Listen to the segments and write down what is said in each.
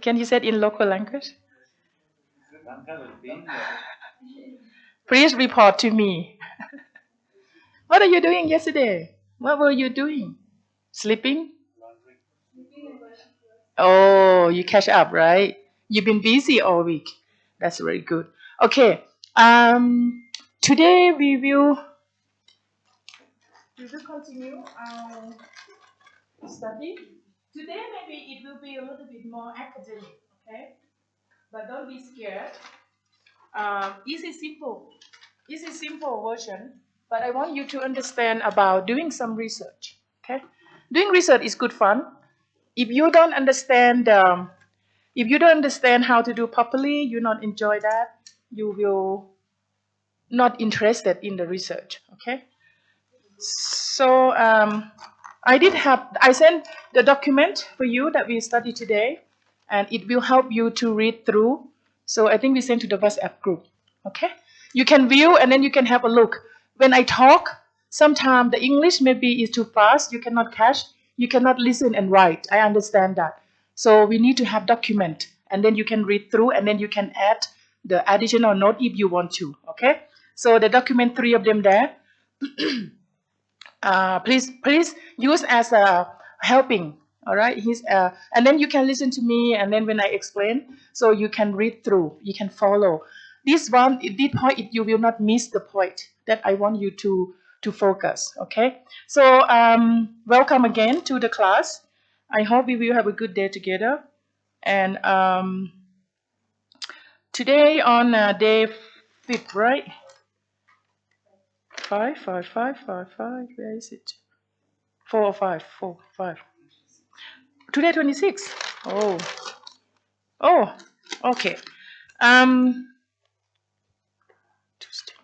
Can you say it in local language? Please report to me. What are you doing yesterday? What were you doing? Sleeping? Oh, you catch up, right? You've been busy all week. That's very good. Okay. Today we will continue our study. Today maybe it will be a little bit more academic, okay? But don't be scared. Easy simple version. But I want you to understand about doing some research. Okay, doing research is good fun. If you don't understand, if you don't understand how to do properly, you not enjoy that. You will not interested in the research. Okay, so I sent the document for you that we study today, and it will help you to read through. So I think we sent to the WhatsApp group. Okay, you can view and then you can have a look. When I talk, sometimes the English maybe is too fast. You cannot catch. You cannot listen and write. I understand that. So we need to have document, and then you can read through, and then you can add the additional note if you want to. Okay. So the document, 3 of them there. Please use as a helping. All right, and then you can listen to me, and then when I explain, so you can read through, you can follow this point. You will not miss the point that I want you to focus. Okay, so welcome again to the class. I hope we will have a good day together. And today on day 5th, right? 5. Where is it? 4 or 5? 4, 5. Today 26. Oh, okay. Tuesday.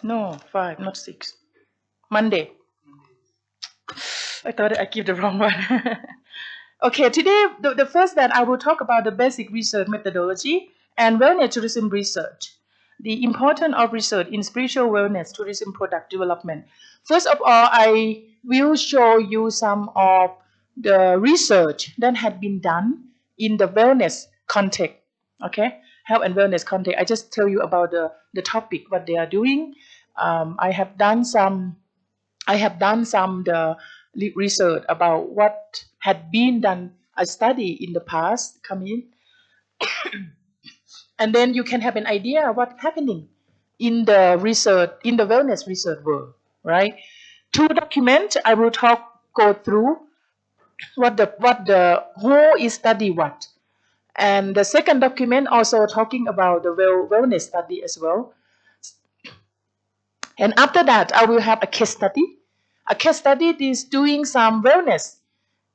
No, 5, not 6. Monday. I thought I give the wrong one. Okay, today the first that I will talk about the basic research methodology and wellness tourism research. The importance of research in spiritual wellness tourism product development. First of all, I will show you some of the research that had been done in the wellness context. Okay, health and wellness context. I just tell you about the topic, what they are doing. I have done some the research about what had been done, a study in the past coming, and then you can have an idea of what's happening in the research, in the wellness research world, right? 2 documents I will go through what the who is study what, and the second document also talking about the wellness study as well. And after that, I will have a case study. A case study is doing some wellness,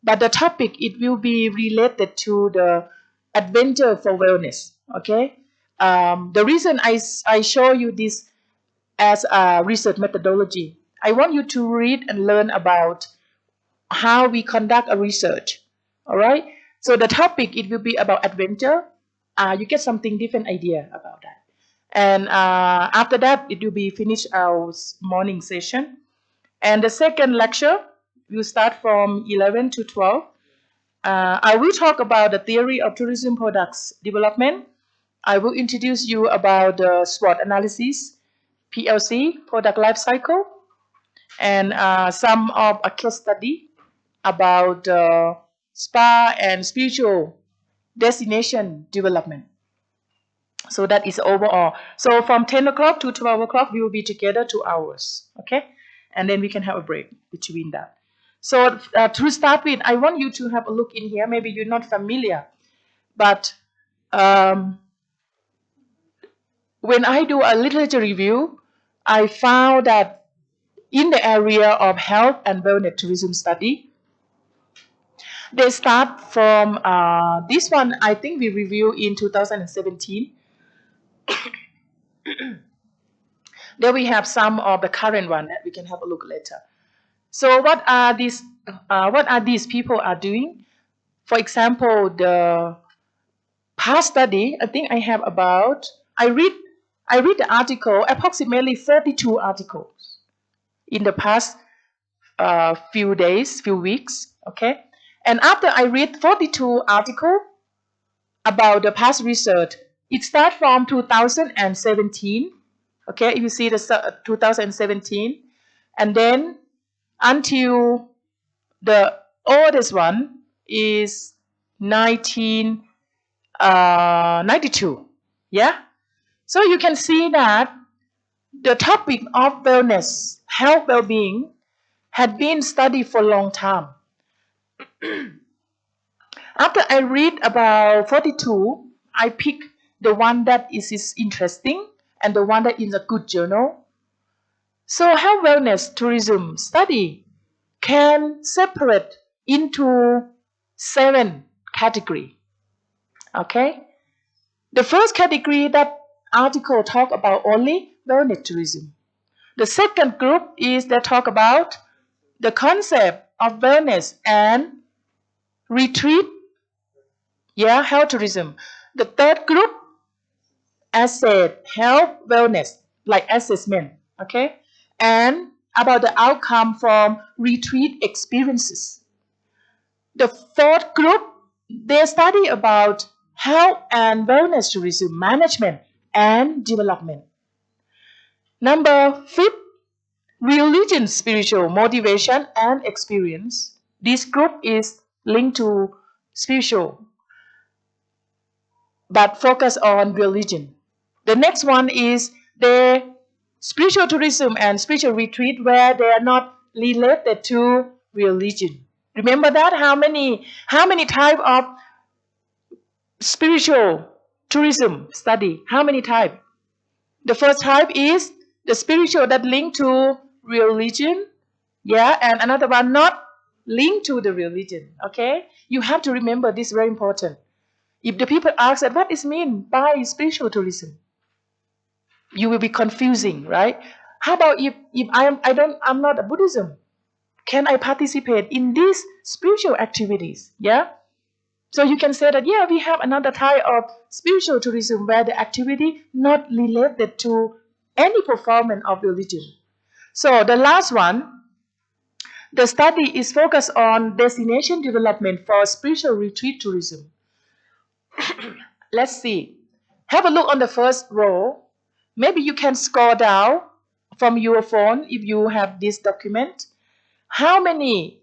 but the topic, it will be related to the adventure for wellness. Okay. The reason I show you this as a research methodology, I want you to read and learn about how we conduct a research. All right. So the topic, it will be about adventure. You get something different idea about that. And after that, it will be finished our morning session. And the second lecture will start from 11 to 12. I will talk about the theory of tourism products development. I will introduce you about the SWOT analysis, PLC, product life cycle, and some of a case study about spa and spiritual destination development. So that is overall. So from 10 o'clock to 12 o'clock, we will be together 2 hours. Okay? And then we can have a break between that. So to start with, I want you to have a look in here. Maybe you're not familiar. But when I do a literature review, I found that in the area of health and wellness tourism study, they start from this one, I think we reviewed in 2017. There we have some of the current one that we can have a look later. So what are these people are doing? For example, the past study, I think I have about, I read the article, approximately 32 articles in the past few days, few weeks, okay? And after I read 42 articles about the past research, it starts from 2017. Okay, you see the 2017, and then until the oldest one is 1992. Yeah, so you can see that the topic of wellness, health, well-being, had been studied for a long time. After I read about 42, I pick the one that is interesting and the one that is a good journal. So health wellness tourism study can separate into 7 categories. Okay? The first category, that article talk about only wellness tourism. The second group is that talk about the concept of wellness and retreat, yeah, health tourism. The third group, asset, health, wellness, like assessment, okay? And about the outcome from retreat experiences. The fourth group, they study about health and wellness tourism management and development. Number 5, religion, spiritual motivation and experience. This group is linked to spiritual, but focus on religion. The next one is the spiritual tourism and spiritual retreat where they are not related to religion. Remember that? How many type of spiritual tourism study? How many type? The first type is the spiritual that linked to religion. Yeah, and another one not linked to the religion. Okay? You have to remember this, very important. If the people ask that what is mean by spiritual tourism, you will be confusing, right? How about if I'm not a Buddhism, can I participate in these spiritual activities? Yeah. So you can say that yeah, we have another type of spiritual tourism where the activity not related to any performance of religion. So the last one, the study is focused on destination development for spiritual retreat tourism. Let's see. Have a look on the first row. Maybe you can scroll down from your phone if you have this document. How many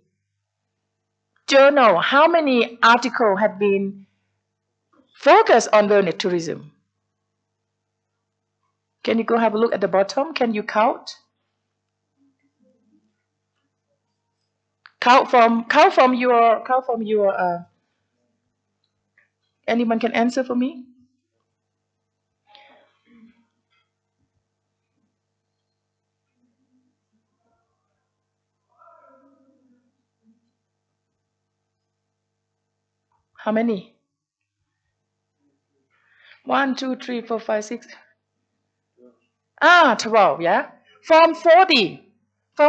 journal, how many article have been focused on wellness tourism? Can you go have a look at the bottom? Can you count? Count from your anyone can answer for me? How many? 1, 2, 3, 4, 5, 6. 12, yeah. From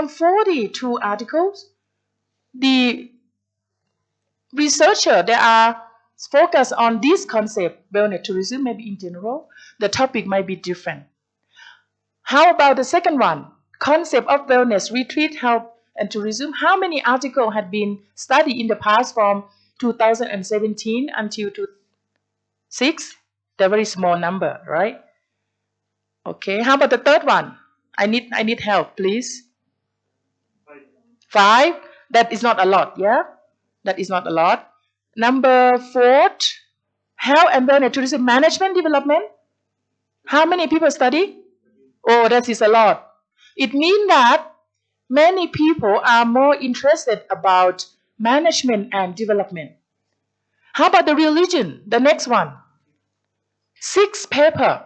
42 articles, the researcher they are focused on this concept, wellness tourism, maybe in general. The topic might be different. How about the second one? Concept of wellness, retreat, health, and tourism. How many articles had been studied in the past from 2017 until 2006? The very small number, right? Okay. How about the third one? I need help, please. 5. That is not a lot, yeah? That is not a lot. Number 4, health and wellness tourism management development. How many people study? Oh, that is a lot. It means that many people are more interested about management and development. How about the religion? The next one. 6 paper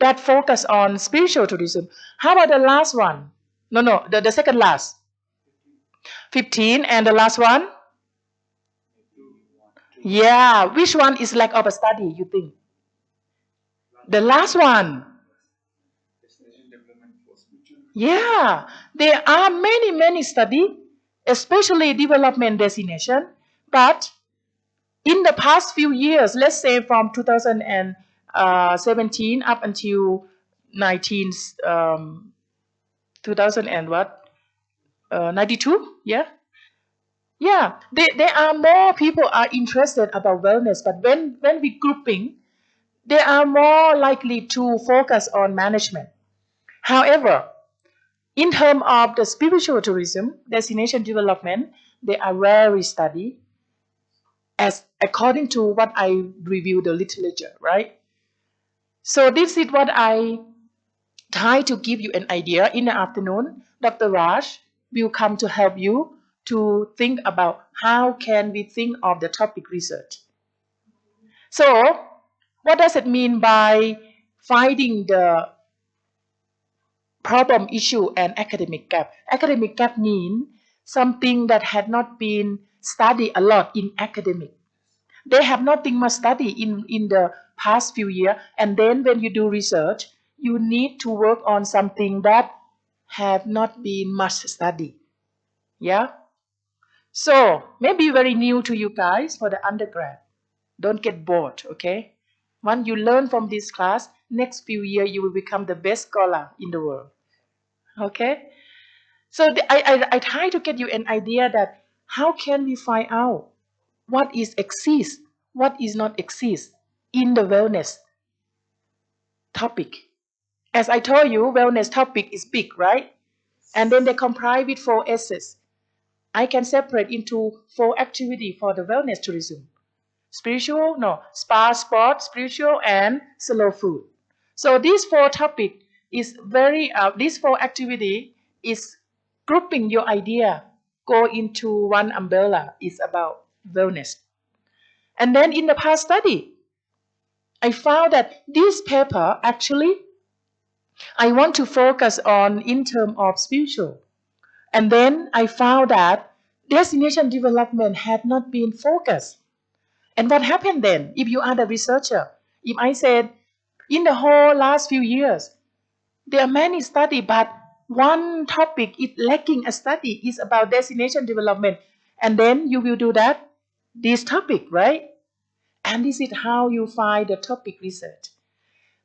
that focus on spiritual tourism. How about the last one? No, the second last. 15 and the last one? Yeah, which one is lack of a study, you think? The last one. Yeah, there are many study, especially development destination, but in the past few years, let's say from 2017 up until 19, 2000 and what? 92, yeah? Yeah, there are more people are interested about wellness, but when we grouping, they are more likely to focus on management. However, in terms of the spiritual tourism, destination development, they are rarely studied as according to what I review the literature, right? So this is what I try to give you an idea. In the afternoon, Dr. Raj will come to help you to think about how can we think of the topic research. So what does it mean by finding the problem, issue, and academic gap? Academic gap means something that had not been studied a lot in academic. They have nothing much study in the past few years, and then when you do research, you need to work on something that have not been much studied. Yeah? So maybe very new to you guys for the undergrad. Don't get bored, okay? Once you learn from this class, next few years you will become the best scholar in the world. Okay? So I try to get you an idea that how can we find out what is exist, what is not exist in the wellness topic. As I told you, wellness topic is big, right? And then they comprise with 4 S's. I can separate into 4 activities for the wellness tourism. Spiritual, no, spa, sport, spiritual, and slow food. So these 4 topic is very, these 4 activity is grouping your idea, go into one umbrella is about wellness. And then in the past study, I found that this paper actually I want to focus on in terms of spiritual. And then I found that destination development had not been focused. And what happened then? If you are the researcher, if I said in the whole last few years, there are many studies, but one topic is lacking a study is about destination development. And then you will do that, this topic, right? And this is how you find the topic research.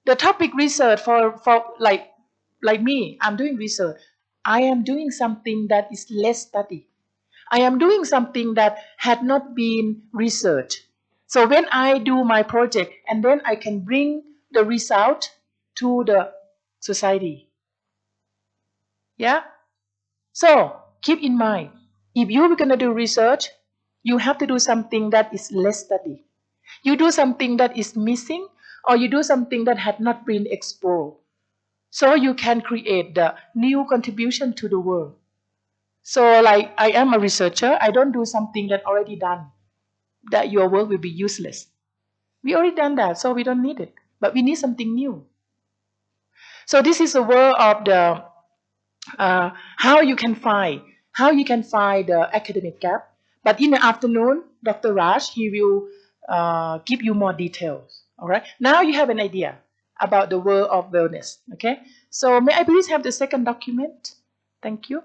The topic research for like me, I'm doing research. I am doing something that is less studied. I am doing something that had not been researched. So when I do my project and then I can bring the result to the society. Yeah? So keep in mind, if you're gonna do research, you have to do something that is less studied. You do something that is missing or you do something that had not been explored. So you can create the new contribution to the world. So like I am a researcher, I don't do something that already done, that your work will be useless. We already done that, so we don't need it. But we need something new. So this is a word of the how you can find the academic gap. But in the afternoon, Dr. Raj he will give you more details. All right. Now you have an idea about the world of wellness. Okay. So may I please have the second document? Thank you.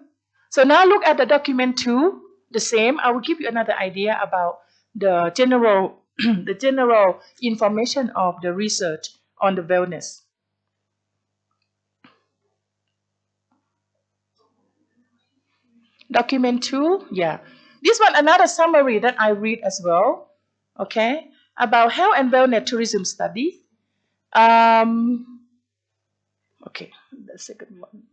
So now look at the document 2. The same. I will give you another idea about the general the general information of the research on the wellness. Document 2, yeah. This one, another summary that I read as well, okay, about health and wellness tourism study. Um, okay, the second one.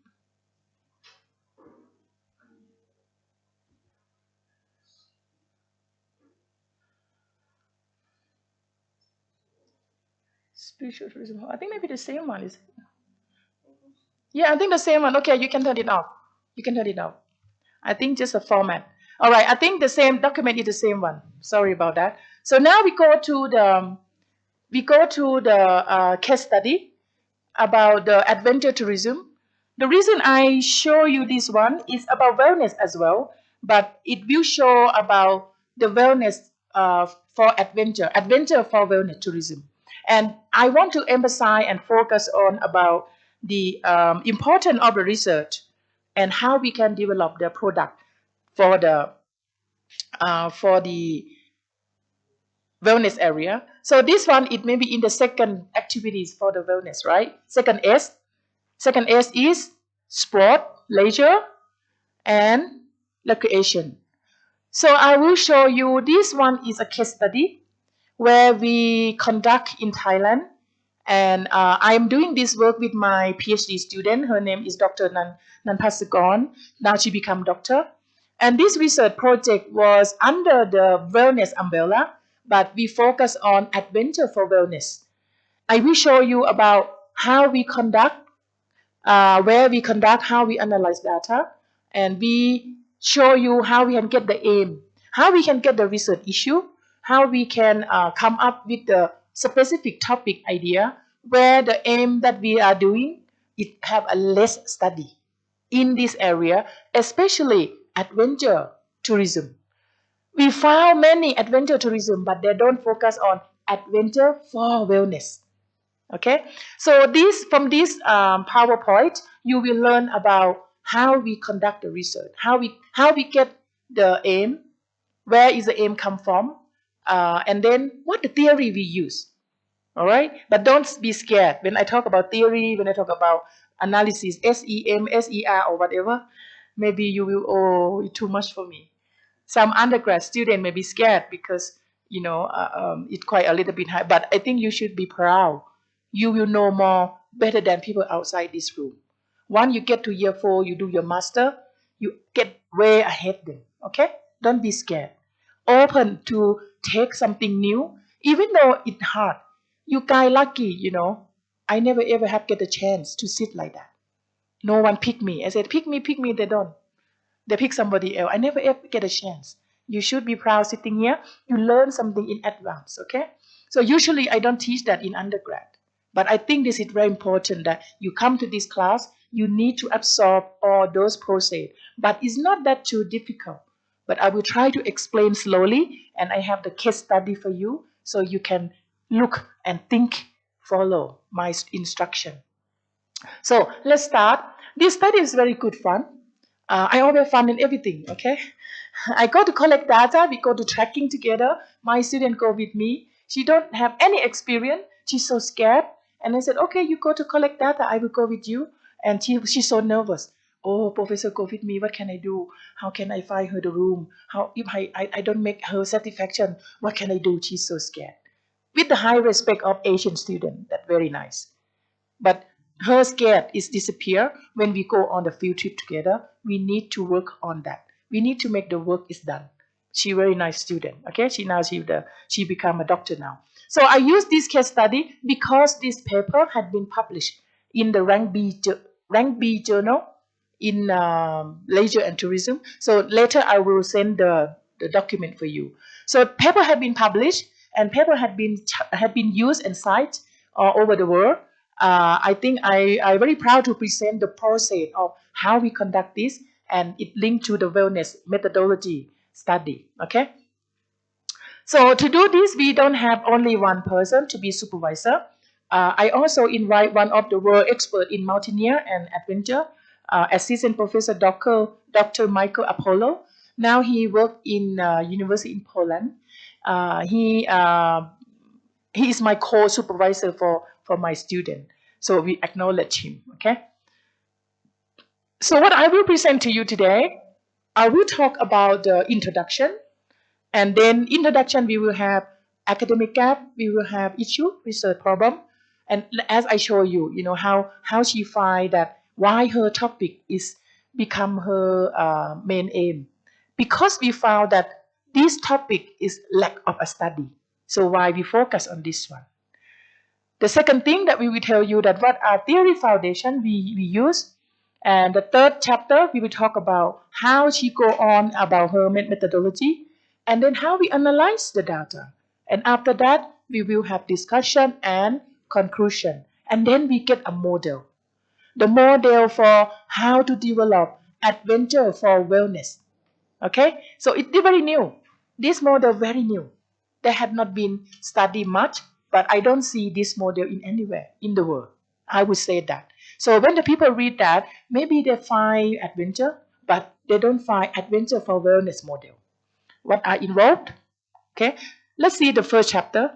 Spiritual tourism. I think maybe the same one is. Yeah, I think the same one. Okay, you can turn it off. You can turn it off. I think just a format. All right, I think the same document is the same one. Sorry about that. So now we go to the case study about the adventure tourism. The reason I show you this one is about wellness as well, but it will show about the wellness for adventure for wellness tourism. And I want to emphasize and focus on about the importance of the research and how we can develop the product for the wellness area. So this one, it may be in the second activities for the wellness, right? Second S. Second S is sport, leisure, and recreation. So I will show you, this one is a case study where we conduct in Thailand. And I'm doing this work with my PhD student. Her name is Dr. Nanpasagorn. Now she become doctor. And this research project was under the wellness umbrella, but we focus on adventure for wellness. I will show you about how we conduct, where we conduct, how we analyze data, and we show you how we can get the aim, how we can get the research issue, how we can come up with the specific topic idea where the aim that we are doing, it have a less study in this area, especially adventure tourism. We found many adventure tourism, but they don't focus on adventure for wellness. Okay, so from this PowerPoint, you will learn about how we conduct the research, how we get the aim, where is the aim come from, and then what the theory we use. All right, but don't be scared when I talk about theory, when I talk about analysis, SEM, SER, or whatever. Maybe you will, oh, it's too much for me. Some undergrad student may be scared because it's quite a little bit high, but I think you should be proud. You will know more better than people outside this room. Once you get to year 4, you do your master, you get way ahead them. Okay, don't be scared, open to take something new, even though it's hard. You guys lucky, I never ever have get a chance to sit like that. No one pick me. I said pick me, they don't. They pick somebody else. I never ever get a chance. You should be proud sitting here. You learn something in advance, okay? So usually I don't teach that in undergrad. But I think this is very important that you come to this class, you need to absorb all those process. But it's not that too difficult. But I will try to explain slowly, and I have the case study for you so you can look and think, follow my instruction. So let's start. This study is very good fun. I always fun in everything, okay? I go to collect data, we go to tracking together. My student go with me. She don't have any experience. She's so scared. And I said, okay, you go to collect data, I will go with you. And she's so nervous. Oh, professor, go with me. What can I do? How can I find her the room? How if I don't make her satisfaction, what can I do? She's so scared. With the high respect of Asian student, that's very nice. But her scared is disappear when we go on the field trip together. We need to work on that. We need to make the work is done. She very nice student. Okay, she become a doctor now. So I use this case study because this paper had been published in the rank B journal in leisure and tourism. So later I will send the document for you. So paper had been published and paper had been used and cited all over the world. I think I'm very proud to present the process of how we conduct this, and it linked to the wellness methodology study. Okay. So to do this, we don't have only one person to be supervisor. I also invite one of the world expert in mountaineer and adventure, Assistant Professor Dr. Michael Apollo. Now he works in University in Poland. He is my co-supervisor for my student. So we acknowledge him, okay? So what I will present to you today, I will talk about the introduction. And then introduction, we will have academic gap, we will have issue, research problem. And as I show you, how she find that why her topic is become her main aim. Because we found that this topic is lack of a study. So why we focus on this one. The second thing that we will tell you that what are theory foundation we use. And the third chapter, we will talk about how she go on about her methodology and then how we analyze the data. And after that, we will have discussion and conclusion. And then we get a model. The model for how to develop adventure for wellness. Okay, so it's very new. This model very new. They had not been studied much, but I don't see this model in anywhere in the world. I would say that. So when the people read that, maybe they find adventure, but they don't find adventure for wellness model. What are involved? Okay, let's see the first chapter.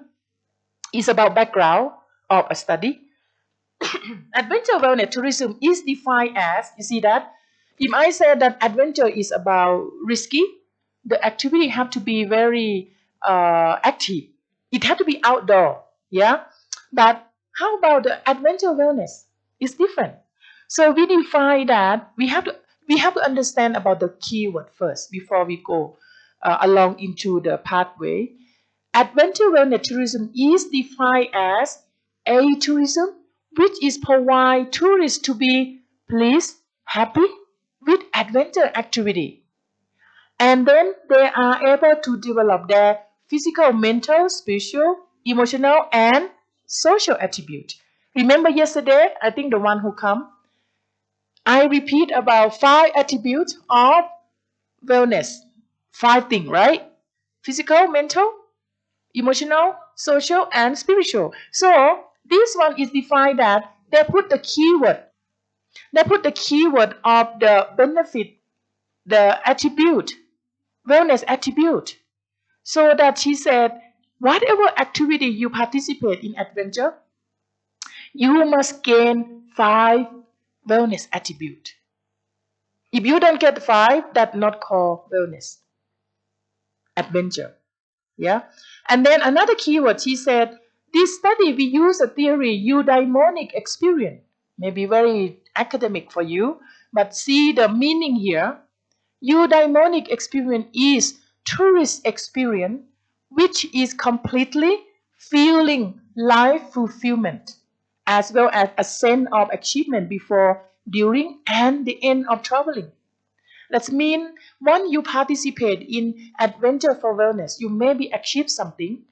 It's about background of a study. Adventure wellness tourism is defined as, you see that? If I say that adventure is about risky, the activity have to be very active. It have to be outdoor, yeah. But how about the adventure wellness? It's different. So we define that we have to understand about the keyword first before we go along into the pathway. Adventure wellness tourism is defined as a tourism which is provide tourists to be pleased, happy with adventure activity, and then they are able to develop their physical, mental, spiritual, emotional, and social attribute. Remember yesterday, I think the one who come, I repeat about 5 attributes of wellness. 5 things, right? Physical, mental, emotional, social, and spiritual. So this one is defined that they put the keyword. They put the keyword of the benefit, the attribute, wellness attribute. So that she said, whatever activity you participate in adventure, you must gain 5 wellness attribute. If you don't get 5, that's not called wellness adventure. Yeah. And then another keyword, she said, this study we use a theory eudaimonic experience. Maybe very academic for you, but see the meaning here. Eudaimonic experience is tourist experience which is completely feeling life fulfillment as well as a sense of achievement before, during, and the end of traveling. That means when you participate in adventure for wellness, you maybe achieve something.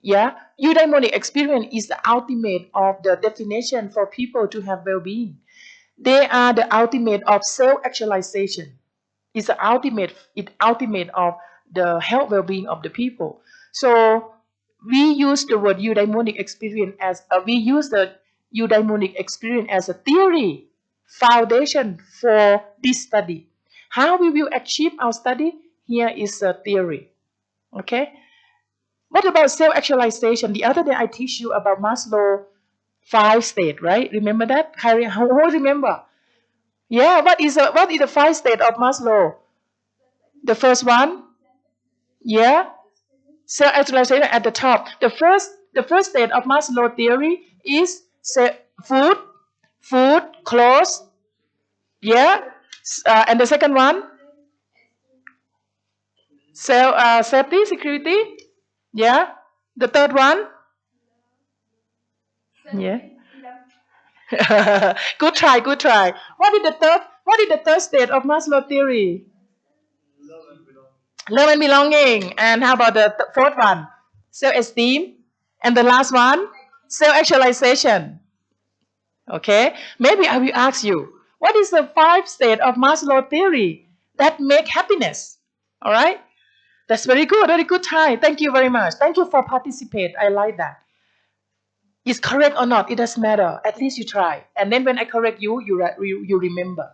Yeah, eudaimonic experience is the ultimate of the definition for people to have well-being. They are the ultimate of self-actualization. It's the ultimate of the health well-being of the people. So we use the word eudaimonic experience as we use the eudaimonic experience as a theory foundation for this study. How we will achieve our study? Here is a theory. Okay. What about self-actualization? The other day I teach you about Maslow 5 state, right? Remember that? Who remember? Yeah. What is the 5 state of Maslow? The first one, yeah, self-actualization at the top. The first state of Maslow theory is food, clothes, yeah, and the second one, safety, security, yeah. The third one, yeah. Good try, good try. What is the third state of Maslow theory? Love and belonging. And how about the fourth one? Self-esteem. And the last one? Self-actualization. Okay. Maybe I will ask you, what is the 5 state of Maslow theory that make happiness? All right. That's very good. Very good try. Thank you very much. Thank you for participate. I like that. Is correct or not, it doesn't matter. At least you try. And then when I correct you, you remember.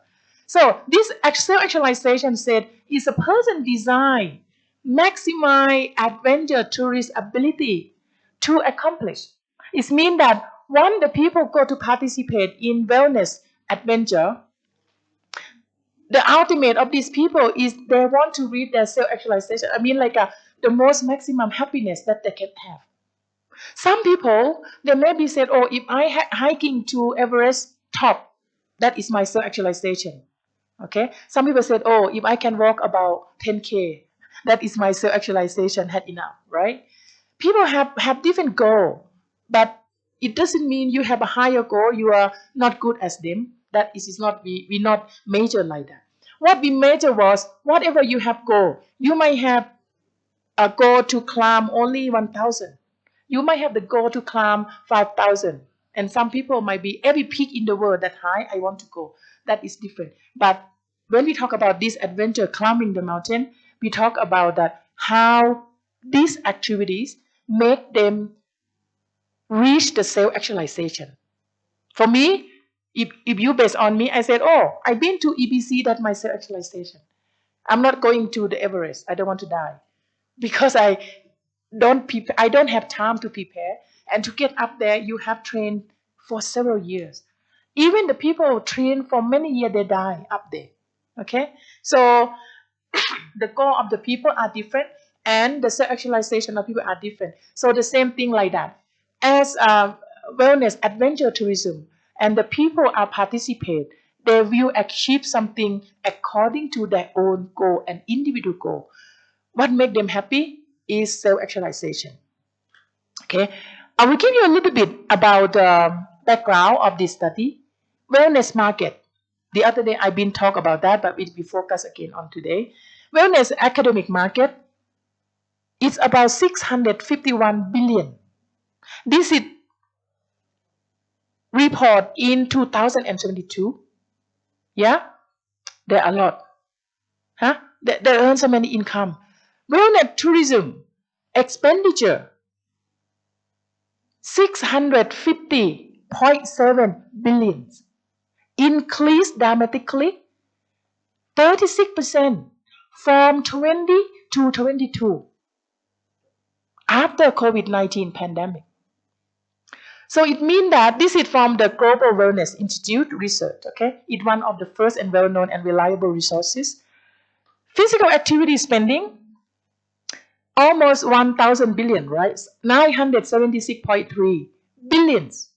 So this self-actualization said is a person design maximize adventure tourist ability to accomplish. It means that when the people go to participate in wellness adventure, the ultimate of these people is they want to reach their self-actualization. I mean like the most maximum happiness that they can have. Some people, they maybe said, oh, if I hiking to Everest top, that is my self-actualization. Okay. Some people said, oh, if I can walk about 10K, that is my self-actualization, had enough, right? People have different goal, but it doesn't mean you have a higher goal, you are not good as them. That is not, we not measure like that. What we measure was, whatever you have goal, you might have a goal to climb only 1,000. You might have the goal to climb 5,000. And some people might be every peak in the world that high, I want to go. That is different. But when we talk about this adventure climbing the mountain, we talk about that how these activities make them reach the self-actualization. For me, if you based on me, I said, oh, I've been to EBC, that's my self-actualization. I'm not going to the Everest. I don't want to die. Because I don't have time to prepare, and to get up there you have trained for several years. Even the people who train for many years, they die up there. Okay, so the goal of the people are different, and the self-actualization of people are different. So the same thing like that. As wellness, adventure tourism, and the people are participate, they will achieve something according to their own goal and individual goal. What make them happy is self-actualization. Okay, I will give you a little bit about the background of this study. Wellness market. The other day I've been talk about that, but we focus again on today. Wellness academic market is about 651 billion. This is report in 2022. Yeah, there are a lot. Huh? They earn so many income. Wellness tourism expenditure 650.7 billion, increased dramatically 36% from 20 to 22 after COVID-19 pandemic. So it means that this is from the Global Wellness Institute research. Okay, it's one of the first and well-known and reliable resources. Physical activity spending almost 1,000 billion, right? 976.3 billions,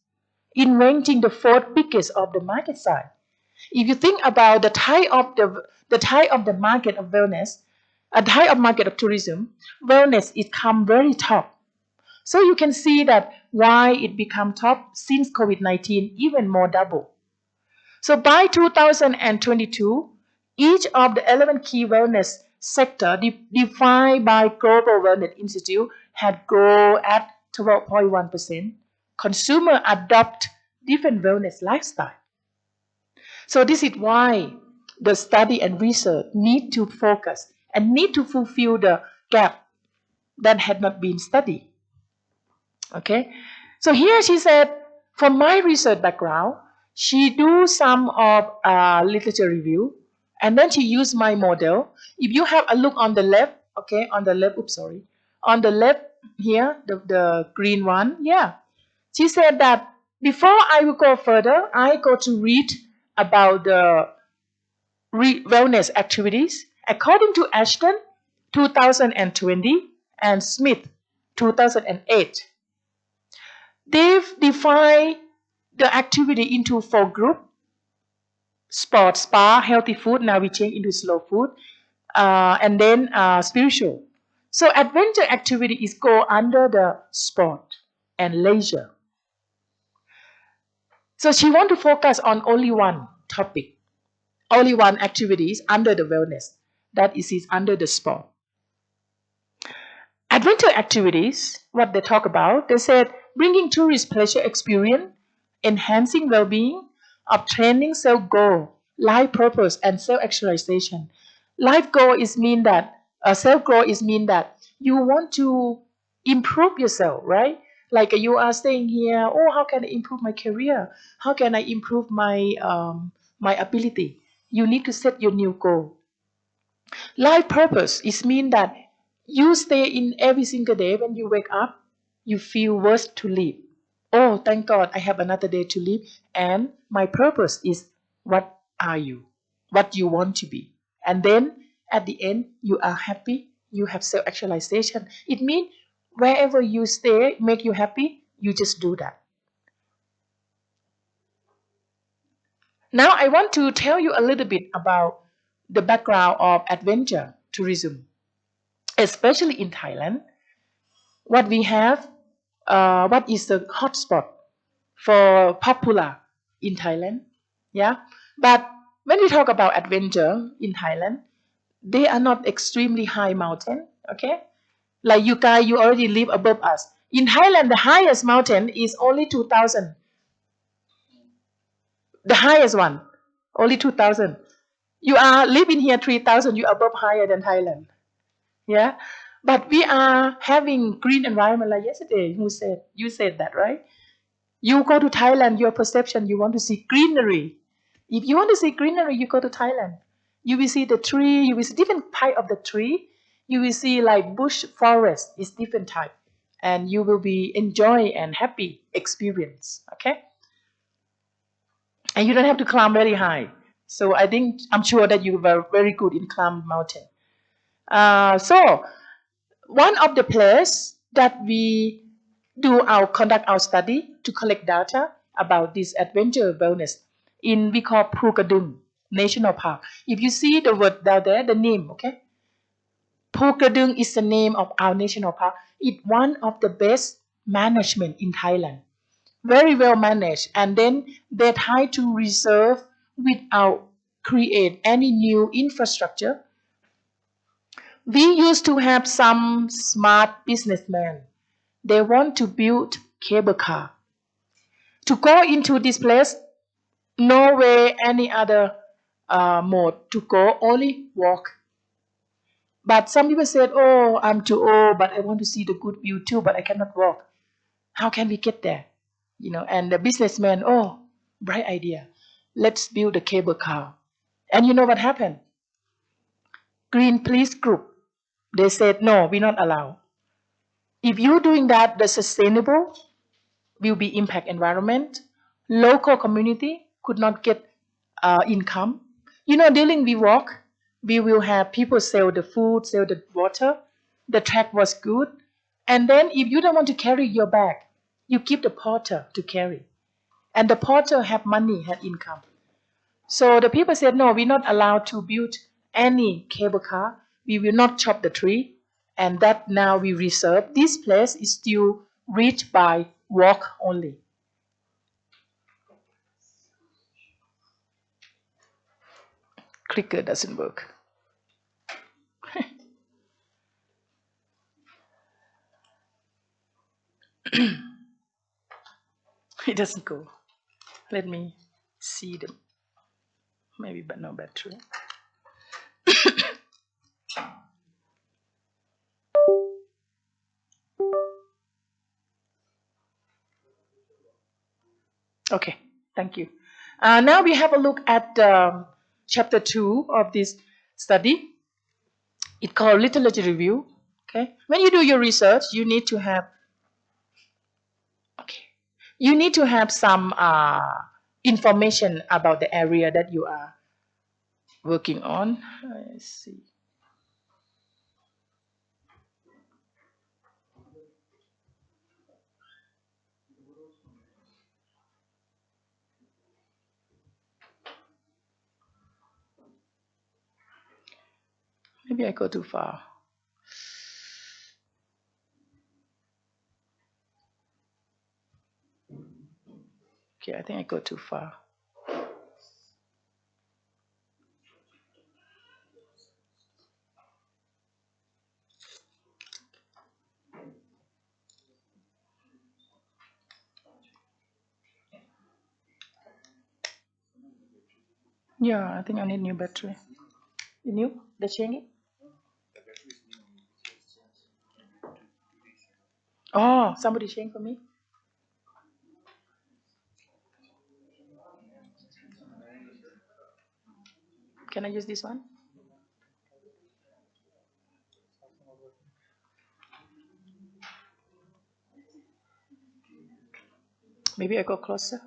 in ranking the fourth biggest of the market size. If you think about the type of the market of wellness, a type of market of tourism, wellness it come very top. So you can see that why it become top since COVID-19, even more double. So by 2022, each of the 11 key wellness sector defined by Global Wellness Institute had grown at 12.1%. Consumer adopt different wellness lifestyle. So this is why the study and research need to focus and need to fulfill the gap that had not been studied. Okay, so here she said, from my research background, she do some of literature review, and then she used my model. If you have a look on the left, okay, on the left, oops, sorry, on the left here, the green one, yeah. She said that before I will go further, I go to read about the wellness activities. According to Ashton, 2020, and Smith, 2008. They've defined the activity into 4 groups: sport, spa, healthy food. Now we change into slow food, and then spiritual. So adventure activity is go under the sport and leisure. So she want to focus on only one topic, only one activities under the wellness. That is under the sport. Adventure activities, what they talk about, they said bringing tourist pleasure experience, enhancing well-being, obtaining self-goal, life purpose, and self-actualization. Life goal is mean that self-goal is mean that you want to improve yourself, right? Like you are staying here, oh, how can I improve my career? How can I improve my ability? You need to set your new goal. Life purpose is mean that you stay in every single day when you wake up, you feel worth to live. Oh, thank God, I have another day to live, and my purpose is what are you? What you want to be. And then at the end, you are happy, you have self-actualization. It means wherever you stay, make you happy, you just do that. Now I want to tell you a little bit about the background of adventure tourism, especially in Thailand. What we have, what is the hotspot for popular in Thailand? Yeah, but when we talk about adventure in Thailand, they are not extremely high mountain. Okay, like you guys, you already live above us. In Thailand, the highest mountain is only 2,000. The highest one, only 2,000. You are living here 3,000. You are above higher than Thailand. Yeah, but we are having green environment like yesterday. Who said you said that, right? You go to Thailand, your perception, you want to see greenery. If you want to see greenery, you go to Thailand. You will see the tree, you will see different type of the tree. You will see like bush forest is different type. And you will be enjoy and happy experience. Okay? And you don't have to climb very high. So I'm sure that you were very good in climb mountain. So one of the place that we conduct our study to collect data about this adventure wellness in we call Phukadung National Park. If you see the word down there, the name, okay, Phukadung is the name of our national park. It's one of the best management in Thailand, very well managed, and then they try to reserve without create any new infrastructure. We used to have some smart businessmen. They want to build cable car. To go into this place, no way any other mode to go, only walk. But some people said, oh, I'm too old, but I want to see the good view too, but I cannot walk. How can we get there? And the businessman, oh, bright idea. Let's build a cable car. And you know what happened? Greenpeace group, they said, no, we're not allowed. If you're doing that, the sustainable will be impact environment. Local community could not get income. During we walk, we will have people sell the food, sell the water. The track was good. And then if you don't want to carry your bag, you give the porter to carry. And the porter have money, have income. So the people said, no, we're not allowed to build any cable car. We will not chop the tree. And that now we reserve. This place is still reached by walk only. Clicker doesn't work. It doesn't go. Let me see them. Maybe, but no battery. Okay, thank you. Now we have a look at chapter 2 of this study. It's called literature review. Okay, when you do your research, you need to have some information about the area that you are working on. Let's see. Maybe I go too far. Okay, I think I go too far. Yeah, I think I need new battery. You new? The change? Oh, somebody change for me? Can I use this one? Maybe I go closer.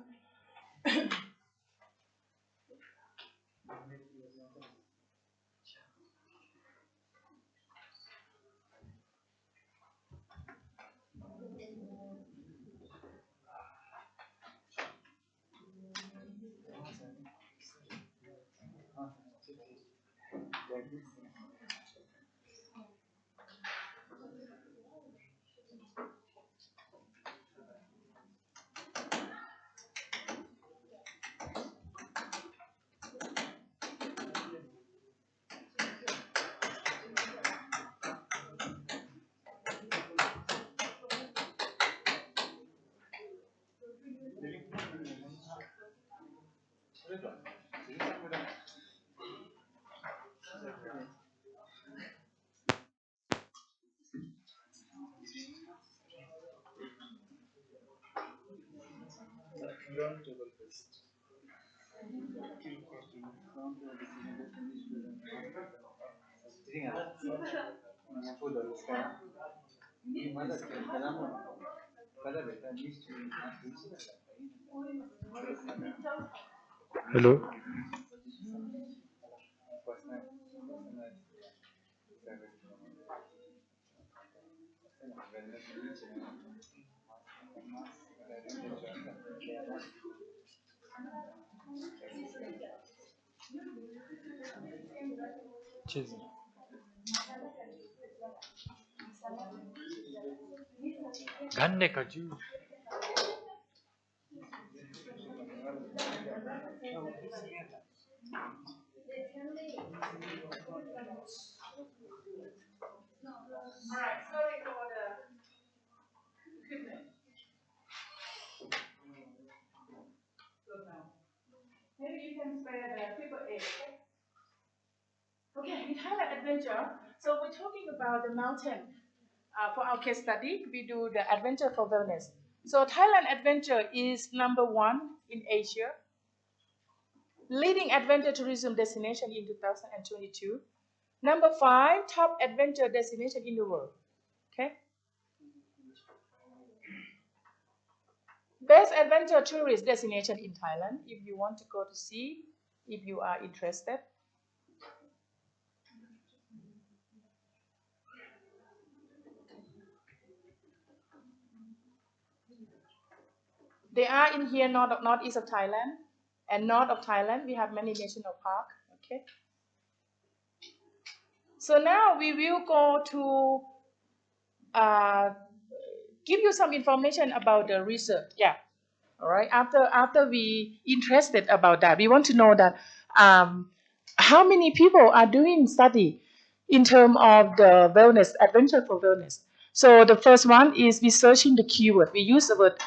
Hello. Cheers. Ganne kaju. Alright, sorry for the equipment. Good now. Maybe you can spare the triple A, okay? Okay, in Thailand adventure, so we're talking about the mountain. For our case study, we do the adventure for wellness. So Thailand adventure is number one in Asia, leading adventure tourism destination in 2022. Number five, top adventure destination in the world. Okay. Best adventure tourist destination in Thailand, if you want to go to see, if you are interested. They are in here, northeast of Thailand, and north of Thailand, we have many national parks. Okay. So now we will go to uh, give you some information about the research. Yeah. All right. After we interested about that, we want to know that how many people are doing study in terms of the wellness adventure for wellness. So the first one is researching the keyword. We use the word.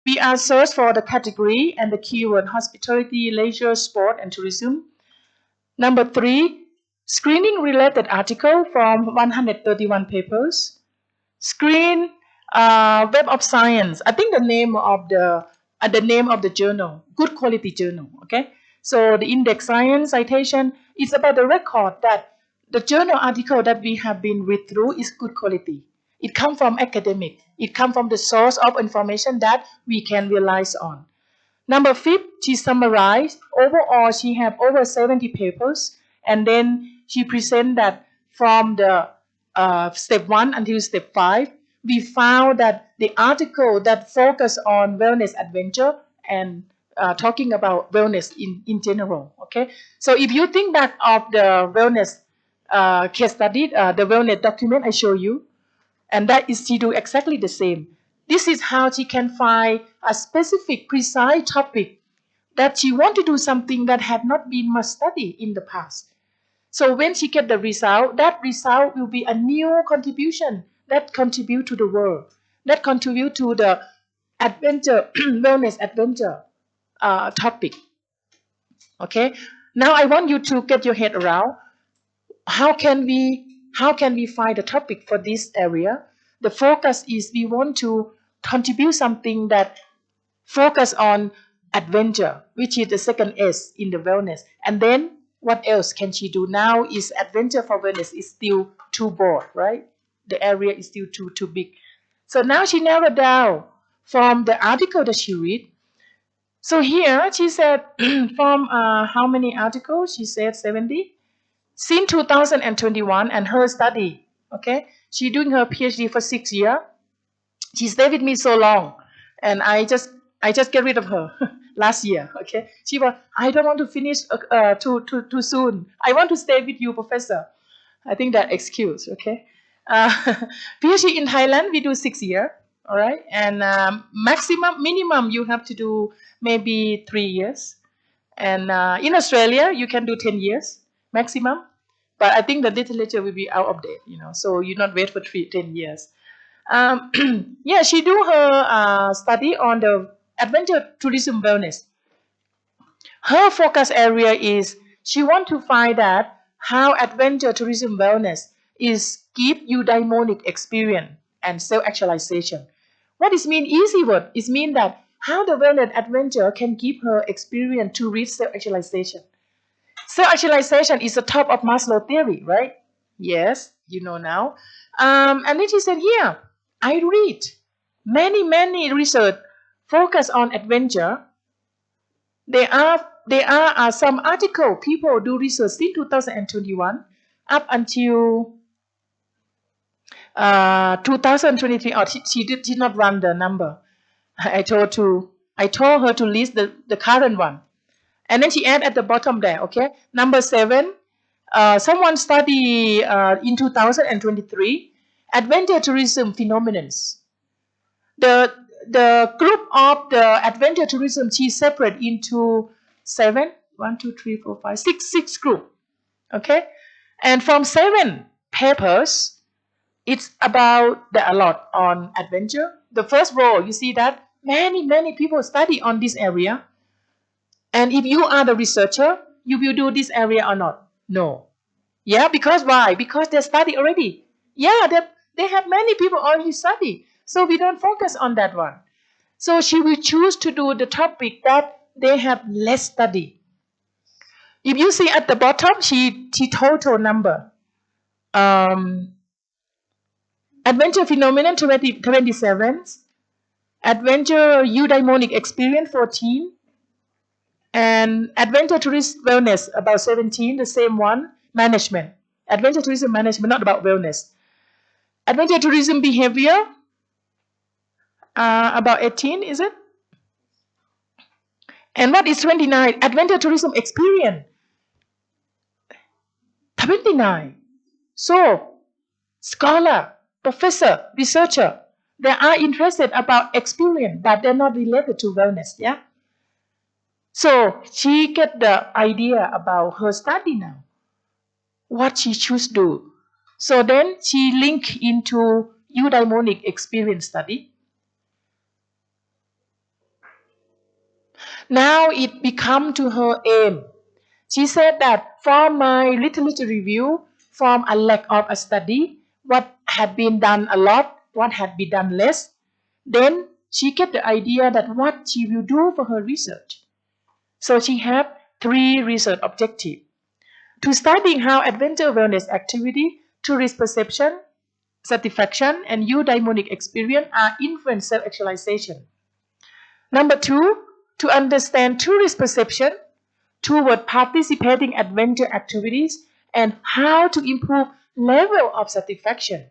We are search for the category and the keyword hospitality, leisure, sport, and tourism. Number three, screening related article from 131 papers. Screen Web of Science. I think the name of the journal, good quality journal. Okay, so the index science citation is about the record that the journal article that we have been read through is good quality. It comes from academic. It comes from the source of information that we can realize on. Number fifth, she summarized. Overall, she have over 70 papers, and then she present that from the step one until step five, we found that the article that focus on wellness adventure and talking about wellness in general. Okay, so if you think back of the wellness case study, the wellness document I show you, and that is she do exactly the same. This is how she can find a specific, precise topic that she want to do something that had not been much studied in the past. So when she get the result, that result will be a new contribution that contribute to the world, that contribute to the adventure, wellness adventure topic. Okay. Now I want you to get your head around how can we find a topic for this area. The focus is we want to contribute something that focus on adventure, which is the second S in the wellness. And then what else can she do? Now is adventure for wellness is still too broad, right? The area is still too big. So now she narrowed down from the article that she read. So here she said from how many articles? She said 70 since 2021 and her study. Okay, she doing her PhD for 6 years. She stayed with me so long, and I just get rid of her last year. Okay, she was I don't want to finish too soon. I want to stay with you, professor. I think that excuse. Okay, uh, PhD in Thailand we do 6 years. All right, and minimum you have to do maybe 3 years, and in Australia you can do 10 years maximum. But I think the literature will be out of date, so you not wait for 10 years. um, yeah, she do her study on the adventure tourism wellness. Her focus area is she want to find that how adventure tourism wellness is give you dynamic experience and self-actualization. What is mean easy word? It mean that how the wellness adventure can give her experience to reach self-actualization. Self-actualization is the top of Maslow theory, right? Yes, you know now. And then she said, here, I read many research focus on adventure. There are some article people do research since 2021 up until 2023. Oh, she did not run the number. I told her to list the current one. And then she add at the bottom there, okay? Number 7, someone study in 2023 adventure tourism phenomenons. The group of the adventure tourism, she separate into 7, 1, 2, 3, 4, 5, 6 group, okay? And from 7 papers, it's about a lot on adventure. The first row, you see that many people study on this area. And if you are the researcher, you will do this area or not? No. Yeah, because why? Because they study already. Yeah, they have many people already study. So we don't focus on that one. So she will choose to do the topic that they have less study. If you see at the bottom, she total number. Adventure phenomenon 27, adventure eudaimonic experience 14, and adventure tourist wellness about 17, the same one, management. Adventure tourism management, not about wellness. Adventure tourism behavior, about 18, is it? And what is 29? Adventure tourism experience, 29. So, scholar, professor, researcher, they are interested about experience, but they're not related to wellness, yeah? So, she get the idea about her study now, what she choose do. So then she link into eudaimonic experience study. Now it become to her aim. She said that from my literature review, from a lack of a study, what had been done a lot, what had been done less, then she get the idea that what she will do for her research. So she have 3 research objectives. To studying how adventure wellness activity, tourist perception, satisfaction, and eudaimonic experience are influence self-actualization. Number 2, to understand tourist perception toward participating adventure activities and how to improve level of satisfaction,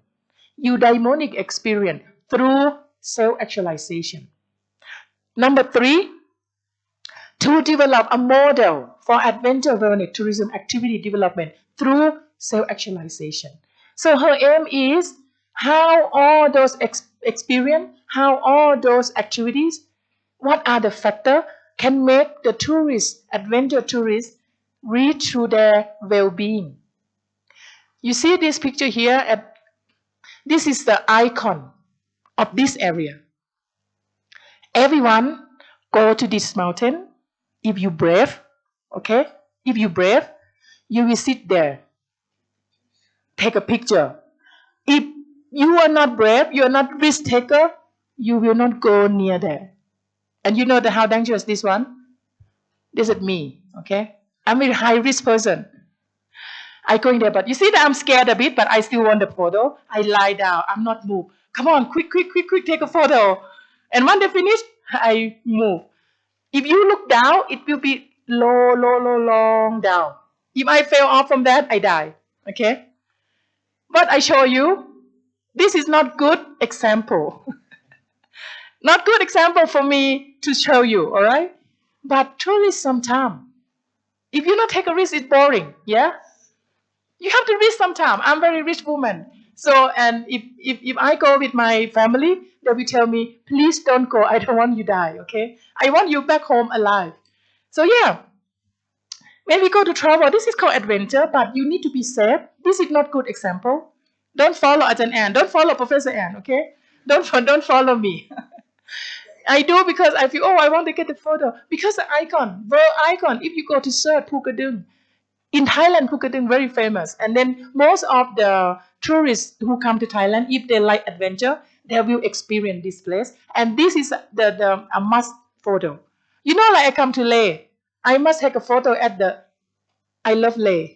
eudaimonic experience through self-actualization. Number 3, to develop a model for adventure wellness tourism activity development through self-actualization. So her aim is how all those experience, how all those activities, what are the factors can make the tourists, adventure tourists, reach to their well-being. You see this picture here, this is the icon of this area. Everyone go to this mountain. If you brave, okay? If you brave, you will sit there. Take a picture. If you are not brave, you are not risk taker, you will not go near there. And you know how dangerous this one? This is me, okay? I'm a high risk person. I go in there, but you see that I'm scared a bit, but I still want the photo. I lie down, I'm not move. Come on, quick, take a photo. And when they finish, I move. If you look down, it will be long down. If I fell off from that, I die. Okay? But I show you, this is not good example. Not good example for me to show you, all right? But truly sometime, if you not take a risk, it's boring, yeah? You have to risk sometime. I'm a very rich woman. So, and if I go with my family, they will tell me, please don't go. I don't want you to die, okay? I want you back home alive. So yeah, when we go to travel, this is called adventure, but you need to be safe. This is not good example. Don't follow Ajahn Ann. Don't follow Professor Ann, okay? Don't follow me. I do because I feel, oh, I want to get the photo. Because the icon, world icon, if you go to search Pukadung, in Thailand, Phuket very famous. And then most of the tourists who come to Thailand, if they like adventure, they will experience this place. And this is the a must photo. You know, like I come to Leh, I must take a photo at the I love Leh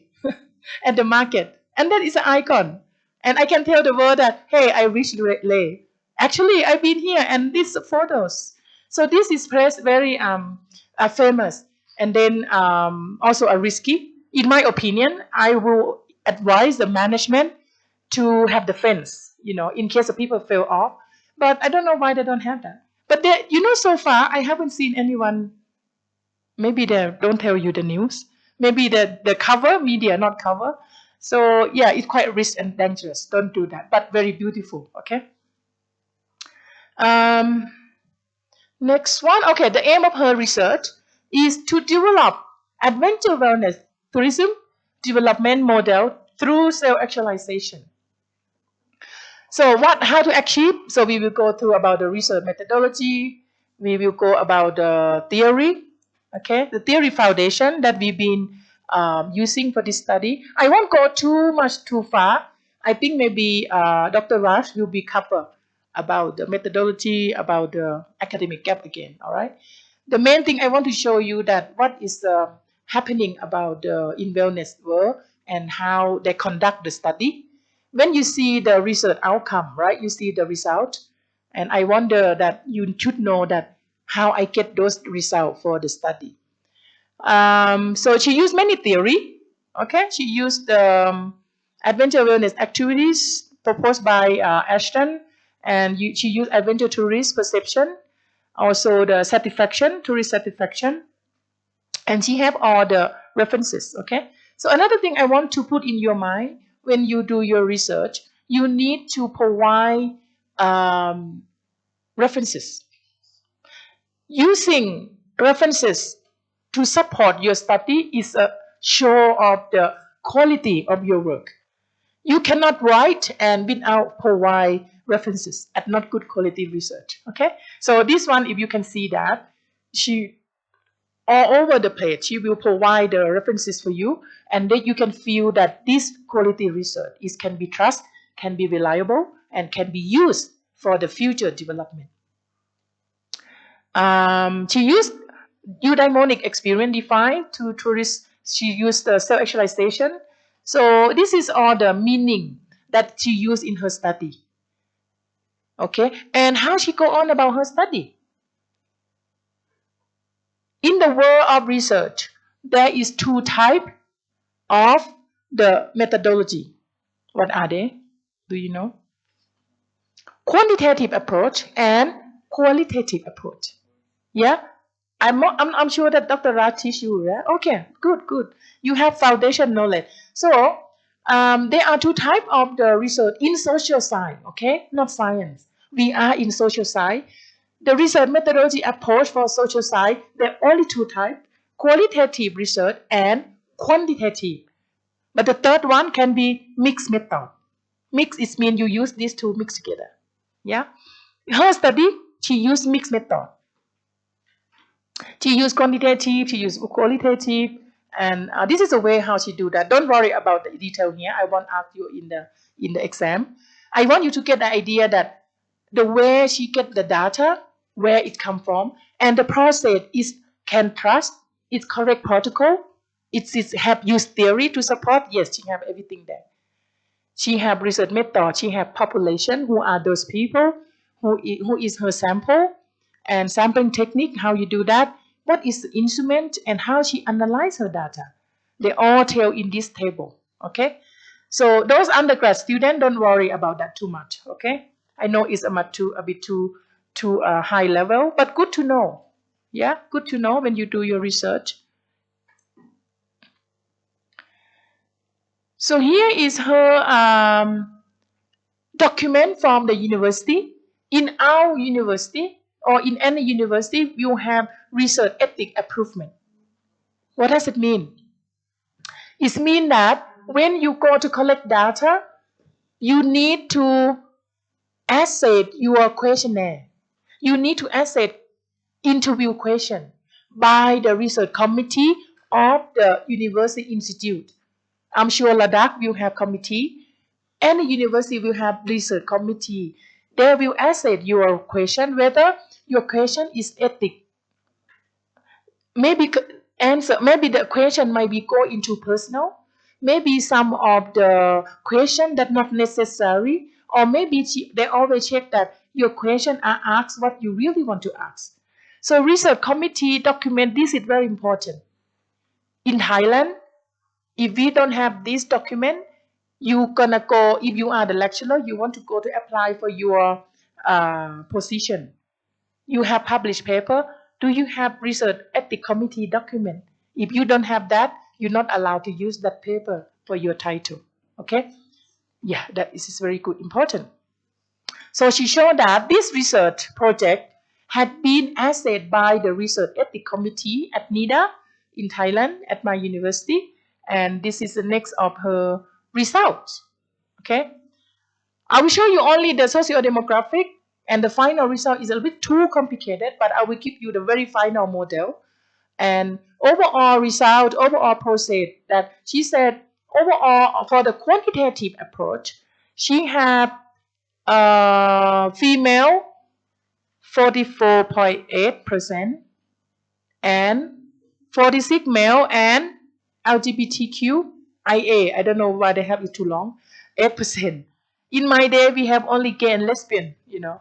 at the market. And that is an icon. And I can tell the world that, hey, I reached Leh. Actually, I've been here and these photos. So this is place very famous. And then also a risky. In my opinion, I will advise the management to have the fence, you know, in case the people fell off. But I don't know why they don't have that. But they, you know, so far I haven't seen anyone. Maybe they don't tell you the news. Maybe the cover media not cover. So yeah, it's quite risk and dangerous. Don't do that. But very beautiful. Okay. Um, Next one. Okay, the aim of her research is to develop adventure wellness tourism development model through self-actualization. So how to achieve? So we will go through about the research methodology. We will go about the theory, okay, the theory foundation that we've been using for this study. I won't go too far. I think maybe Dr. Raj will be cover about the methodology, about the academic gap again. All right. The main thing I want to show you that what is happening about the in wellness world and how they conduct the study. When you see the research outcome, right? You see the result, and I wonder that you should know that how I get those results for the study. So she used many theory. Okay, she used adventure wellness activities proposed by Ashton, and she used adventure tourist perception, also the satisfaction, tourist satisfaction, and she have all the references. Okay, so another thing I want to put in your mind when you do your research, you need to provide references. Using references to support your study is a show of the quality of your work. You cannot write and without provide references at not good quality research. Okay, so this one, if you can see that she all over the page, she will provide the references for you, and then you can feel that this quality research can be trusted, can be reliable, and can be used for the future development. She used eudaimonic experience defined to tourists. She used the self-actualization. So this is all the meaning that she used in her study. Okay, and how she go on about her study? In the world of research, there is two types of the methodology. What are they? Do you know? Quantitative approach and qualitative approach. Yeah, I'm sure that Dr. Raj teach you, yeah? Okay, good. You have foundation knowledge. So there are two types of the research in social science, okay? Not science. We are in social science. The research methodology approach for social science, there are only two types, qualitative research and quantitative. But the third one can be mixed method. Mix is mean you use these two mixed together. Yeah. Her study, she used mixed method. She used quantitative, she used qualitative, and this is the way how she do that. Don't worry about the detail here. I won't ask you in the exam. I want you to get the idea that the way she get the data, where it come from, and the process is can trust. It's correct protocol. It's have used theory to support. Yes, she have everything there. She have research method. She have population. Who are those people? Who is her sample? And sampling technique, how you do that, what is the instrument, and how she analyze her data. They all tell in this table, okay? So those undergrad students, don't worry about that too much, okay? I know it's a bit too high level, but good to know. Yeah, good to know when you do your research. So here is her document from the university. In our university, or in any university, you have research ethic improvement. What does it mean? It means that when you go to collect data, you need to assess your questionnaire. You need to assess interview question by the research committee of the university institute. I'm sure Ladakh will have committee. Any university will have research committee. They will assess your question whether your question is ethic. Maybe answer. Maybe the question might be go into personal. Maybe some of the question that not necessary, or maybe they always check that your question are asked what you really want to ask. So research committee document this is very important. In Thailand, if we don't have this document, you gonna go, if you are the lecturer, you want to go to apply for your position. You have published paper. Do you have research ethics committee document? If you don't have that, you're not allowed to use that paper for your title. Okay? Yeah, that is very good, important. So she showed that this research project had been assessed by the research ethics committee at NIDA in Thailand at my university, and this is the next of her results. Okay, I will show you only the socio-demographic, and the final result is a bit too complicated, but I will give you the very final model and overall result, overall process that she said overall for the quantitative approach, she had female 44.8% and 46 male and LGBTQIA. I don't know why they have it too long. 8%. In my day, we have only gay and lesbian, you know.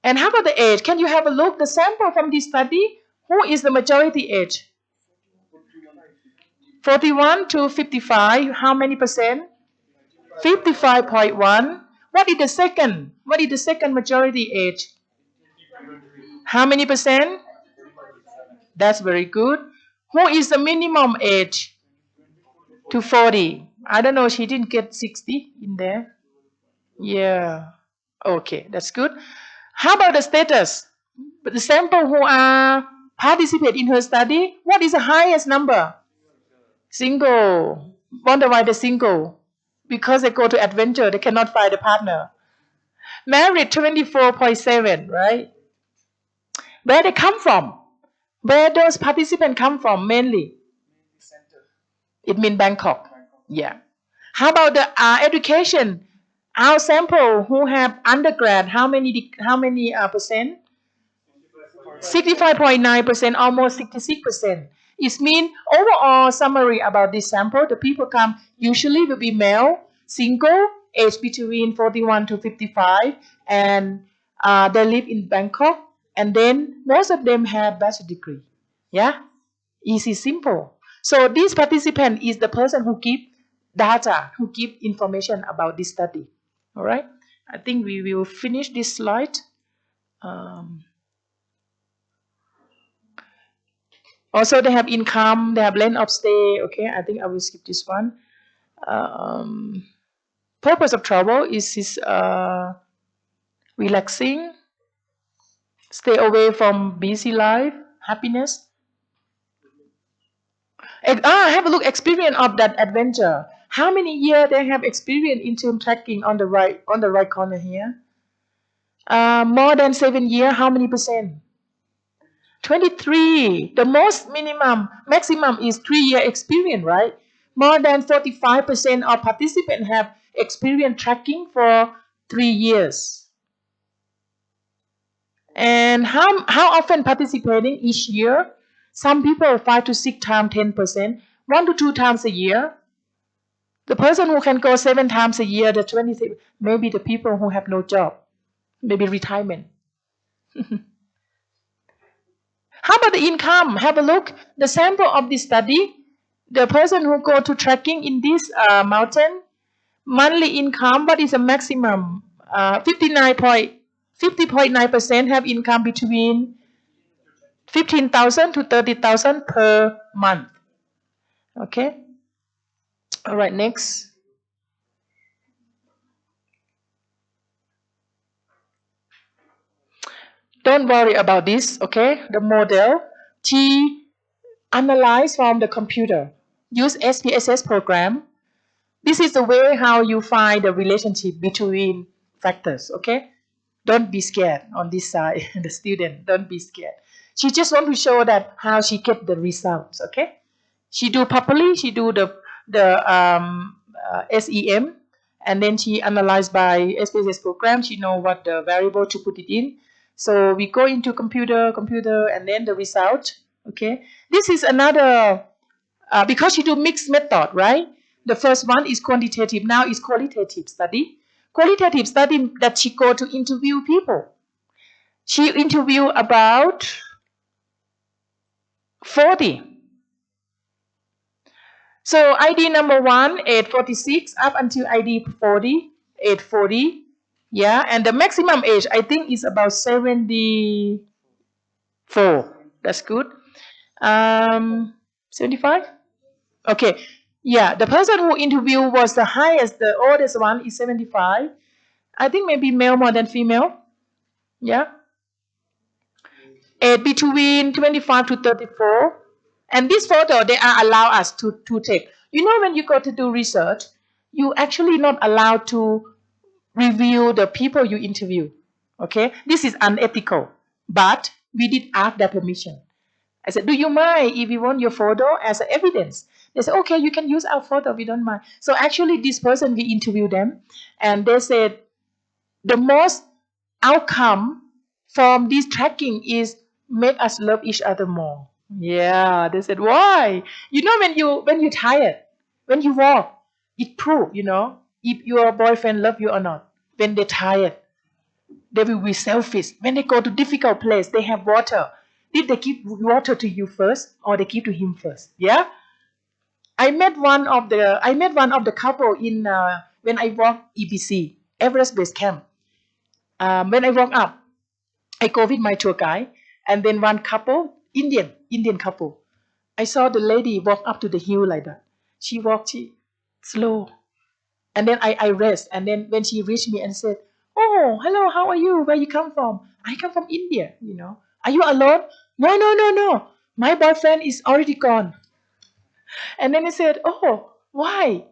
And how about the age? Can you have a look? The sample from this study, who is the majority age? 41 to 55. How many percent? 55.1. What is the second? What is the second majority age? How many percent? That's very good. Who is the minimum age? To 40. I don't know, she didn't get 60 in there. Yeah. Okay, that's good. How about the status? But the sample who are participate in her study, what is the highest number? Single. Wonder why the single? Because they go to adventure, they cannot find a partner. Married 24.7, right? Where they come from? Where those participants come from mainly? It means Bangkok. Yeah. How about the education? Our sample who have undergrad, how many percent? 65.9%, almost 66%. It means overall summary about this sample, the people come usually will be male, single, age between 41 to 55, and they live in Bangkok, and then most of them have bachelor degree. Yeah, easy, simple. So this participant is the person who give data, who give information about this study. All right, I think we will finish this slide. Also, they have income, they have length of stay. Okay, I think I will skip this one. Purpose of travel is relaxing, stay away from busy life, happiness. Have a look experience of that adventure. How many years they have experience in term tracking on the right corner here? More than 7 years. How many percent? 23. The maximum is 3-year experience, right? More than 45% of participants have experience tracking for 3 years. And how often participating each year? Some people 5 to 6 times 10%, 1 to 2 times a year. The person who can go 7 times a year, the 26, maybe the people who have no job, maybe retirement. How about the income? Have a look. The sample of this study, the person who go to trekking in this mountain, monthly income, what is the maximum? 50.9% have income between 15,000 to 30,000 per month. Okay. All right, next. Don't worry about this, okay? The model, she analyzed from the computer, use SPSS program. This is the way how you find the relationship between factors, okay? Don't be scared on this side, the student, don't be scared. She just want to show that how she get the results, okay? She do properly, she do the SEM, and then she analyzed by SPSS program. She know what the variable to put it in. So we go into computer, and then the result. Okay, this is another because she do mixed method, right? The first one is quantitative. Now is qualitative study. Qualitative study that she go to interview people. She interview about 40. So ID number 1, 846, up until ID 40, 840. Yeah, and the maximum age, I think, is about 74. That's good. 75? Okay. Yeah, the person who interviewed was the highest, the oldest one is 75. I think maybe male more than female. Yeah. Age between 25 to 34. And this photo, they are allow us to take. You know, when you go to do research, you actually not allowed to review the people you interview. Okay, this is unethical. But we did ask their permission. I said, do you mind if we want your photo as evidence? They said, okay, you can use our photo, we don't mind. So actually this person, we interviewed them, and they said the most outcome from this tracking is make us love each other more. Yeah, they said, why? You know, when you're tired, when you walk, it proves, if your boyfriend love you or not. When they're tired, they will be selfish. When they go to difficult place, they have water. Did they give water to you first, or they give to him first? Yeah. I met one of the couple in when I walked EBC Everest Base Camp. When I walk up, I go with my tour guide, and then one couple, Indian couple. I saw the lady walk up to the hill like that. She slow, and then I rest, and then when she reached me and said, "Oh, hello, how are you? Where you come from?" I come from India. Are you alone? No, no, no, no. My boyfriend is already gone. And then I said, "Oh, why?"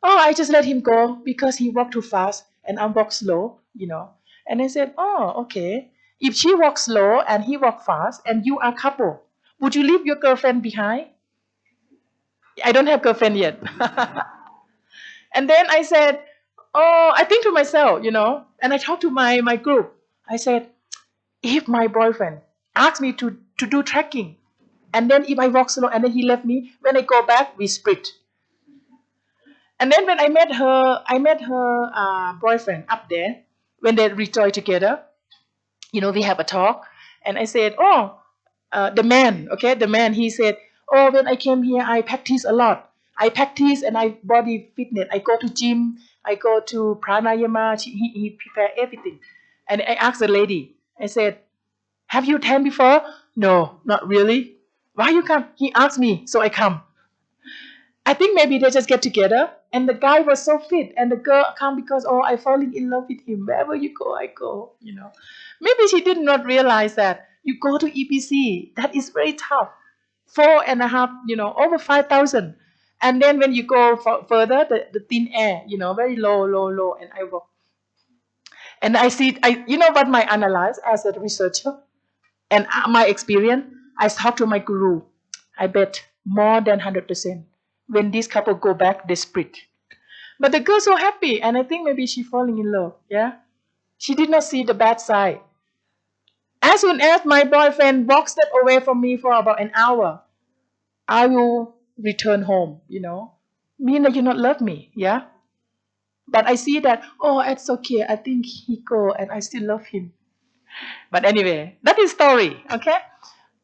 "Oh, I just let him go because he walked too fast and I walk slow. And I said, "Oh, okay. If she walks slow and he walk fast and you are couple, would you leave your girlfriend behind?" I don't have girlfriend yet. And then I said, "Oh, I think to myself, and I talked to my group. I said, if my boyfriend asked me to do trekking, and then if I walk slow and then he left me, when I go back, we split. And then when I met her boyfriend up there, when they rejoin together, we have a talk. And I said, "Oh, the man, he said, oh, when I came here, I practice a lot. I practice and I body fitness. I go to gym, I go to pranayama. He prepare everything." And I asked the lady, I said, "Have you tan before?" "No, not really." "Why you come?" He asked me, so I come. I think maybe they just get together, and the guy was so fit, and the girl come because, oh, I falling in love with him. Wherever you go, I go. Maybe she did not realize that you go to EPC, that is very tough. 4.5, over 5,000. And then when you go further, the thin air, very low, low, low. And I walk. And I see, you know what my analyze as a researcher? And my experience, I talk to my guru. I bet more than 100%. When this couple go back, they split. But the girl's so happy, and I think maybe she falling in love. Yeah, she did not see the bad side. As soon as my boyfriend walks step away from me for about an hour, I will return home. Mean that you not love me. Yeah, but I see that. Oh, it's okay. I think he go, and I still love him. But anyway, that is story. Okay.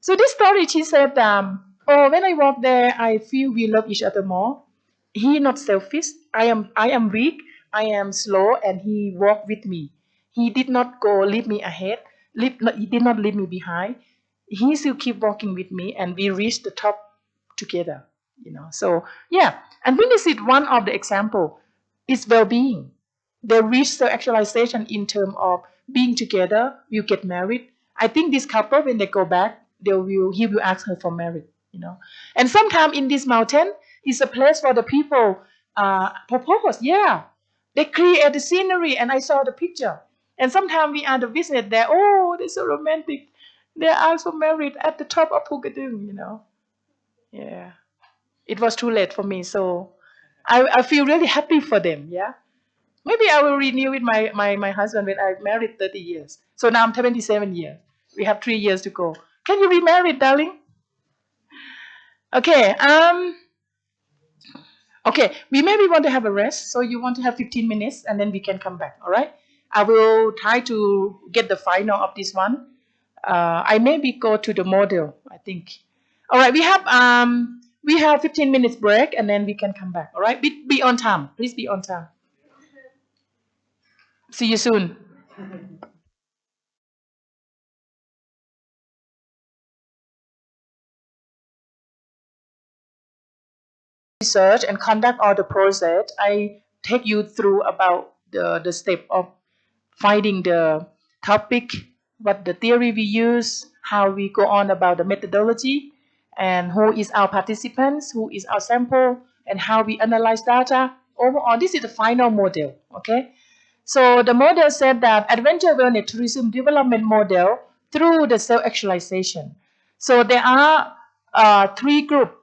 So this story, she said, "Oh, when I walk there, I feel we love each other more. He not selfish. I am weak. I am slow, and he walked with me. He did not go leave me ahead. He did not leave me behind. He still keep walking with me, and we reached the top together. So yeah, and when is it one of the example is well-being. They reach the actualization in terms of being together, will get married. I think this couple, when they go back, he will ask her for marriage. And sometimes in this mountain is a place for the people propose. Yeah, they create the scenery, and I saw the picture. And sometimes we are the visit there. Oh, they're so romantic. They are also married at the top of Pugadung. Yeah, it was too late for me, so I feel really happy for them. Yeah. Maybe I will renew with my husband when I married 30 years. So now I'm 27 years. We have 3 years to go. Can you remarry, darling? Okay. Okay. We maybe want to have a rest. So you want to have 15 minutes and then we can come back. All right. I will try to get the final of this one. I maybe go to the model, I think. All right. We have 15 minutes break and then we can come back. All right. Be on time. Please be on time. See you soon. Research and conduct all the process, I take you through about the step of finding the topic, what the theory we use, how we go on about the methodology, and who is our participants, who is our sample, and how we analyze data. Overall, this is the final model. Okay, so the model said that adventure wellness tourism development model through the self-actualization. So there are three groups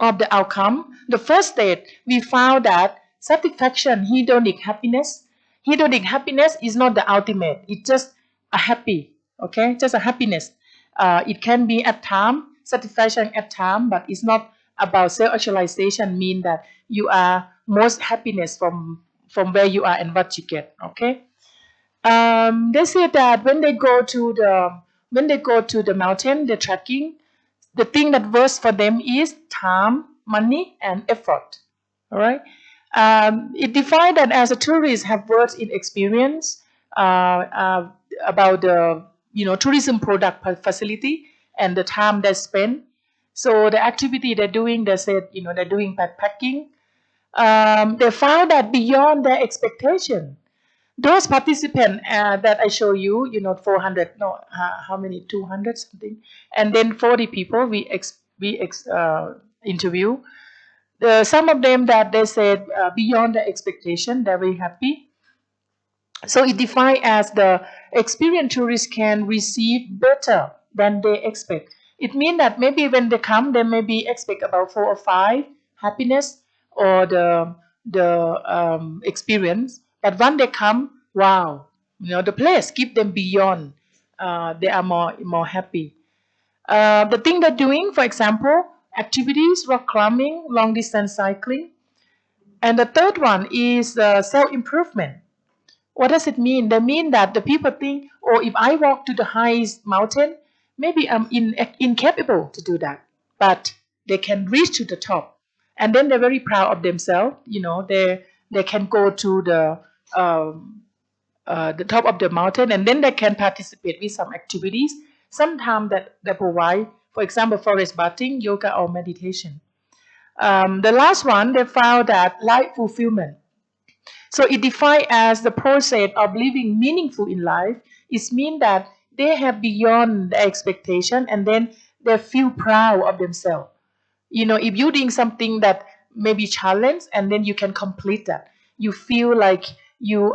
of the outcome. The first state, we found that satisfaction, hedonic happiness. Hedonic happiness is not the ultimate. It's just a happy, okay? Just a happiness. It can be at time, satisfaction at time, but it's not about self-actualization. Mean that you are most happiness from where you are and what you get, okay? They say that when they go to the mountain, the trekking, the thing that works for them is time, money, and effort. All right. It defined that as a tourist have worked in experience about the tourism product facility and the time they spend. So the activity they're doing, they said they're doing backpacking. They found that beyond their expectation, those participants that I show you, 400, no, how many, 200 something, and then 40 people we interview. Some of them that they said beyond the expectation, they're very happy. So it defined as the experienced tourists can receive better than they expect. It means that maybe when they come, they maybe expect about 4 or 5 happiness or the experience. But when they come, wow, the place give them beyond. They are more happy. The thing they're doing, for example, activities, rock climbing, long distance cycling, and the third one is self improvement. What does it mean? They mean that the people think, oh, if I walk to the highest mountain, maybe I'm incapable to do that. But they can reach to the top. And then they're very proud of themselves. They can go to the top of the mountain and then they can participate with some activities. Sometimes that they provide, for example, forest bathing, yoga, or meditation. The last one, they found that life fulfillment. So it defined as the process of living meaningful in life. It means that they have beyond the expectation and then they feel proud of themselves. If you're doing something that may be challenged and then you can complete that, you feel like you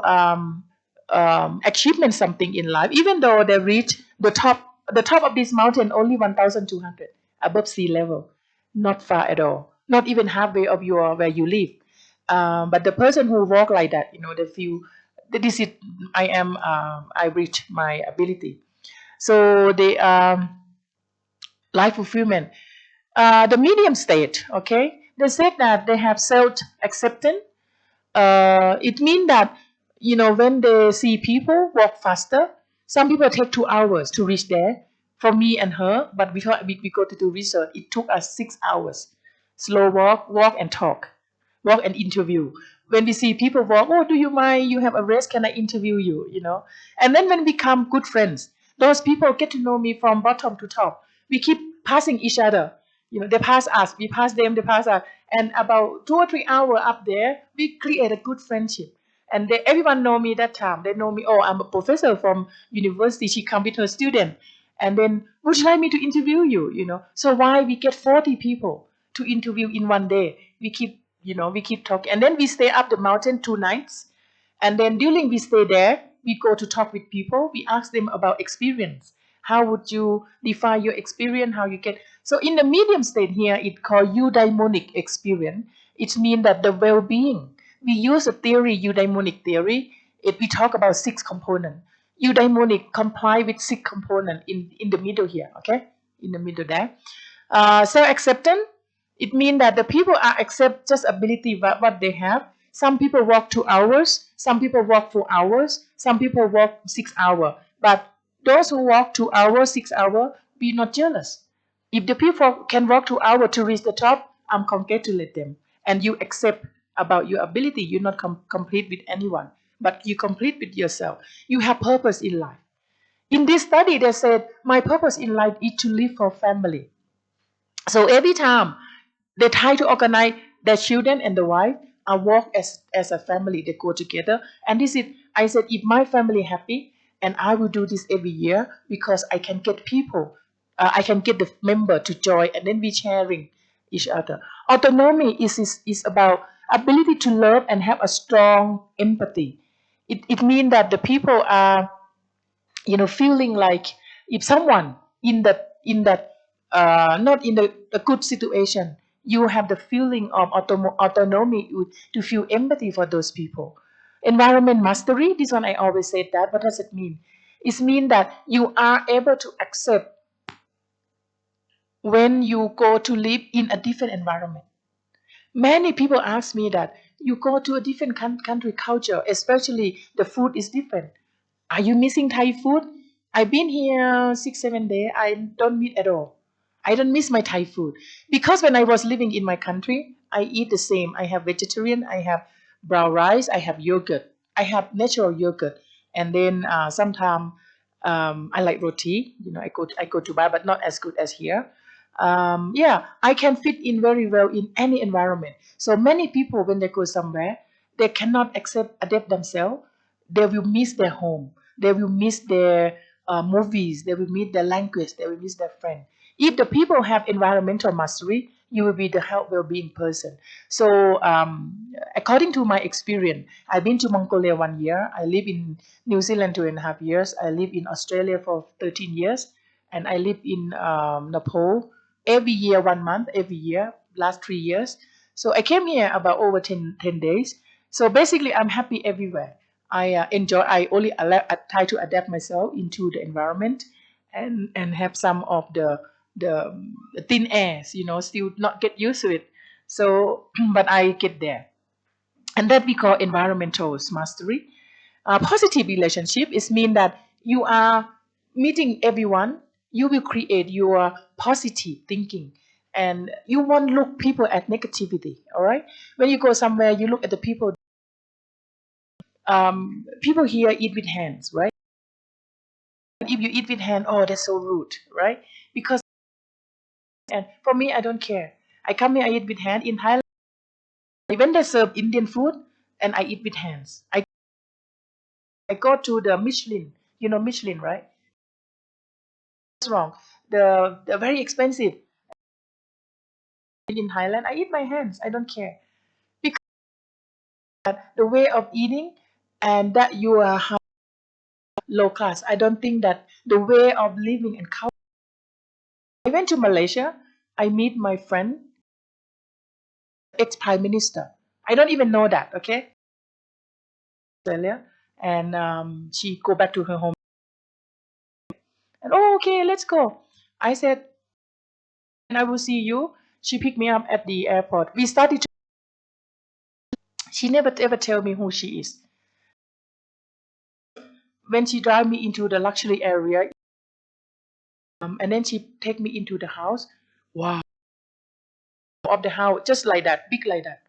achievement something in life, even though they reach the top of this mountain only 1,200 above sea level, not far at all, not even halfway of your where you live. But the person who walk like that, they feel that this is I reach my ability. So the life fulfillment, the medium state, okay, they said that they have self acceptance. It means that when they see people walk faster, some people take 2 hours to reach there. For me and her, but we go to do research. It took us 6 hours. Slow walk and talk, walk and interview. When we see people walk, oh, do you mind? You have a rest? Can I interview you? And then when we become good friends, those people get to know me from bottom to top. We keep passing each other. They pass us, we pass them, they pass us. And about 2 or 3 hours up there, we create a good friendship. And everyone know me that time. They know me, oh, I'm a professor from university. She come with her student. And then, would you like me to interview you? So why we get 40 people to interview in one day? We keep talking. And then we stay up the mountain 2 nights. And then during we stay there, we go to talk with people. We ask them about experience. How would you define your experience? How you get so in the medium state here, it called eudaimonic experience. It means that the well-being. We use a theory, eudaimonic theory. We talk about 6 components. Eudaimonic comply with 6 components in the middle here, okay? In the middle there. Self-acceptance, it means that the people are accept just ability what they have. Some people work 2 hours, some people work 4 hours, some people work 6 hours. But those who work 2 hours, 6 hours, be not jealous. If the people can work 2 hours to reach the top, I'm congratulate them. And you accept about your ability. You not compete with anyone, but you compete with yourself. You have purpose in life. In this study, they said, my purpose in life is to live for family. So every time they try to organize their children and the wife work as a family, they go together. And this is, I said, if my family happy, and I will do this every year because I can get people, I can get the member to join, and then we sharing each other. Autonomy is about ability to love and have a strong empathy. It means that the people are, feeling like if someone in that not in a good situation, you have the feeling of autonomy to feel empathy for those people. Environment mastery, this one I always said that. What does it mean? It means that you are able to accept when you go to live in a different environment. Many people ask me that you go to a different country culture, especially the food is different. Are you missing Thai food? I've been here 6, 7 days. I don't miss at all. I don't miss my Thai food because when I was living in my country, I eat the same. I have vegetarian. I have brown rice. I have yogurt. I have natural yogurt, and then sometimes I like roti. I go to buy, but not as good as here. Yeah, I can fit in very well in any environment. So many people, when they go somewhere, they cannot adapt themselves. They will miss their home. They will miss their movies. They will miss their language. They will miss their friend. If the people have environmental mastery, you will be the health well-being person. So, according to my experience, I've been to Mongolia 1 year. I live in New Zealand 2.5 years. I live in Australia for 13 years, and I live in Nepal every year 1 month. Every year, last 3 years. So I came here about over 10 days. So basically, I'm happy everywhere. I enjoy. I only try to adapt myself into the environment, and have some of the thin airs. Still not get used to it. So, but I get there, and that we call environmental mastery. Positive relationship is mean that you are meeting everyone. You will create your positive thinking, and you won't look people at negativity. All right. When you go somewhere, you look at the people. People here eat with hands, right? If you eat with hand, oh, that's so rude, right? Because, and for me, I don't care. I come here, I eat with hand. In Thailand, when they serve Indian food, and I eat with hands. I go to the Michelin, Michelin, right? What's wrong? The very expensive in Thailand, I eat my hands. I don't care because the way of eating and that you are high, low class. I don't think that the way of living and culture. I went to Malaysia. I meet my friend, ex-prime minister. I don't even know that. Okay, Australia, and she go back to her home. And oh, okay, let's go. I said, and I will see you. She picked me up at the airport. We started. She never ever tell me who she is. When she drive me into the luxury area, and then she take me into the house. Wow, of the house, just like that, big like that,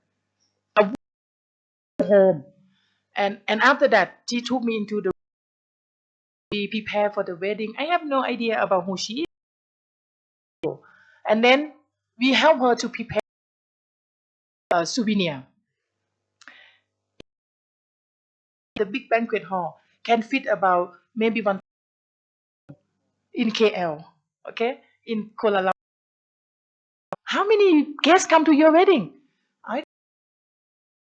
a home. And after that, she took me into the. We prepare for the wedding. I have no idea about who she is. And then we help her to prepare a souvenir. The big banquet hall can fit about maybe one in KL, okay, in Kuala Lumpur. How many guests come to your wedding? I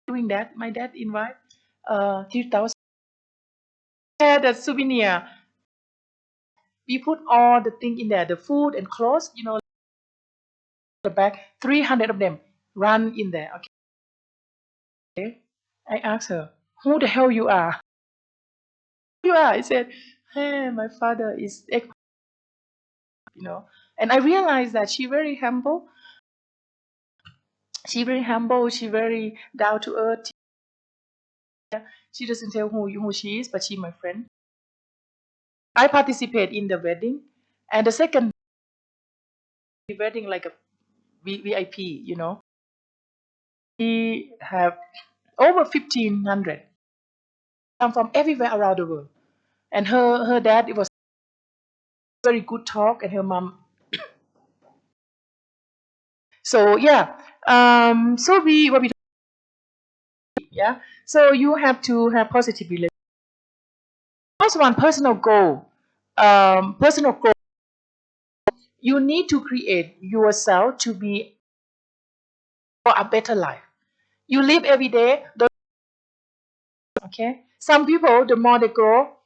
doing that. My dad invite 3,000. Had a souvenir. We put all the thing in there, the food and clothes. The bag, 300 of them run in there. Okay. I asked her, "Who the hell you are?" You are. I said, "Hey, my father is you know." And I realized that she very humble. She very humble. She very down to earth. She doesn't tell who she is, but she my friend. I participate in the wedding, and the second wedding like a VIP. We have over 1,500 come from everywhere around the world, and her dad it was very good talk, and her mom. So yeah, so we what we yeah. So you have to have positive relationship. First one, personal goal. Personal growth. You need to create yourself to be for a better life. You live every day. Okay. Some people, the more they grow,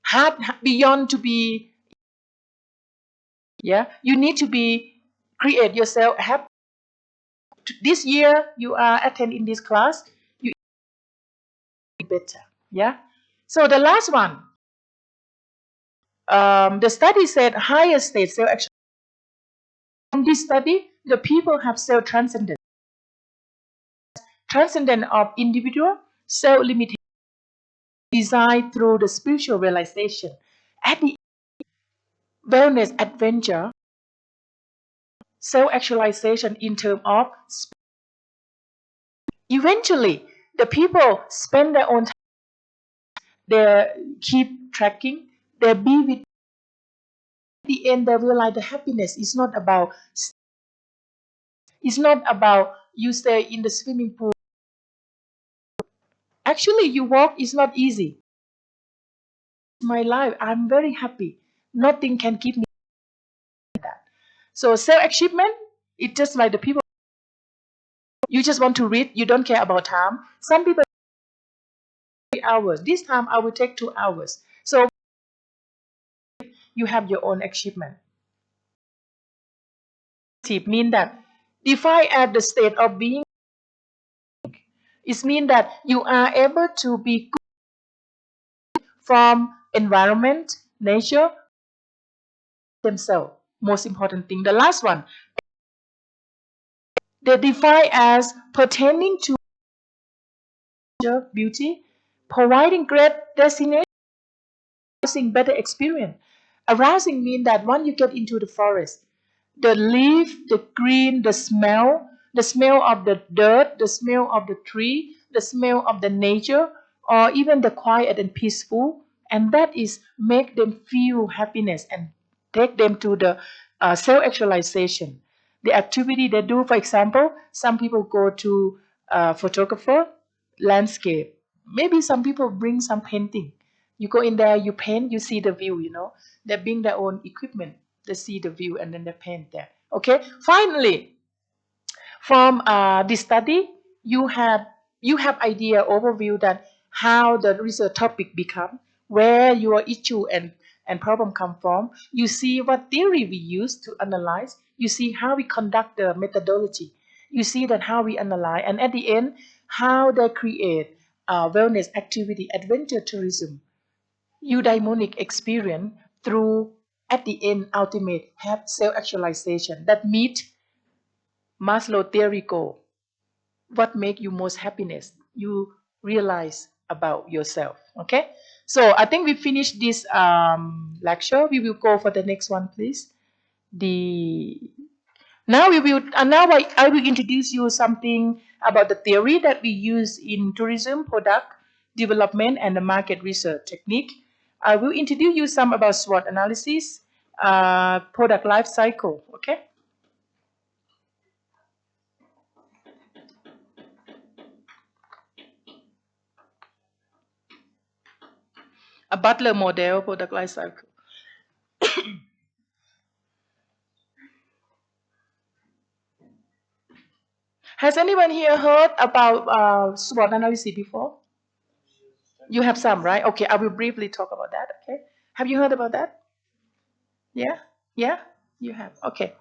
hard beyond to be. Yeah. You need to be create yourself. Have this year you are attending this class. You be better. Yeah. So the last one, the study said higher state self action. From this study, the people have self transcendence, transcendence of individual self limitation, designed through the spiritual realization. At the wellness adventure, self actualization in terms of eventually the people spend their own time, they keep tracking, they be with. At the end, they realize the happiness is not about. It's not about you stay in the swimming pool. Actually, you walk is not easy. My life, I'm very happy. Nothing can keep me that. So self achievement, it's just like the people you just want to read, you don't care about time. Some people 3 hours. This time I will take 2 hours. So you have your own achievement. It means that define at the state of being. It means that you are able to be good from environment, nature, themselves. Most important thing. The last one, they define as pertaining to beauty, providing great destination, arousing better experience. Arousing means that when you get into the forest, the leaf, the green, the smell of the dirt, the smell of the tree, the smell of the nature, or even the quiet and peaceful, and that is make them feel happiness and take them to the self-actualization. The activity they do, for example, some people go to photographer, landscape. Maybe some people bring some painting. You go in there, you paint, you see the view. They bring their own equipment, they see the view, and then they paint there. Okay. Finally, from this study, you have idea overview that how the research topic become, where your issue and problem come from. You see what theory we use to analyze. You see how we conduct the methodology. You see that how we analyze, and at the end, how they create wellness activity, adventure tourism, eudaimonic experience through at the end ultimate have self-actualization that meet Maslow theory goal. What make you most happiness? You realize about yourself. Okay. So I think we finished this lecture. We will go for the next one, please. The now we will now I will introduce you something about the theory that we use in tourism product development and the market research technique. I will introduce you some about SWOT analysis, product life cycle. Okay, a Butler model product life cycle. Has anyone here heard about SWOT analysis before? You have some, right? Okay, I will briefly talk about that. Okay, have you heard about that? Yeah, yeah, you have. Okay.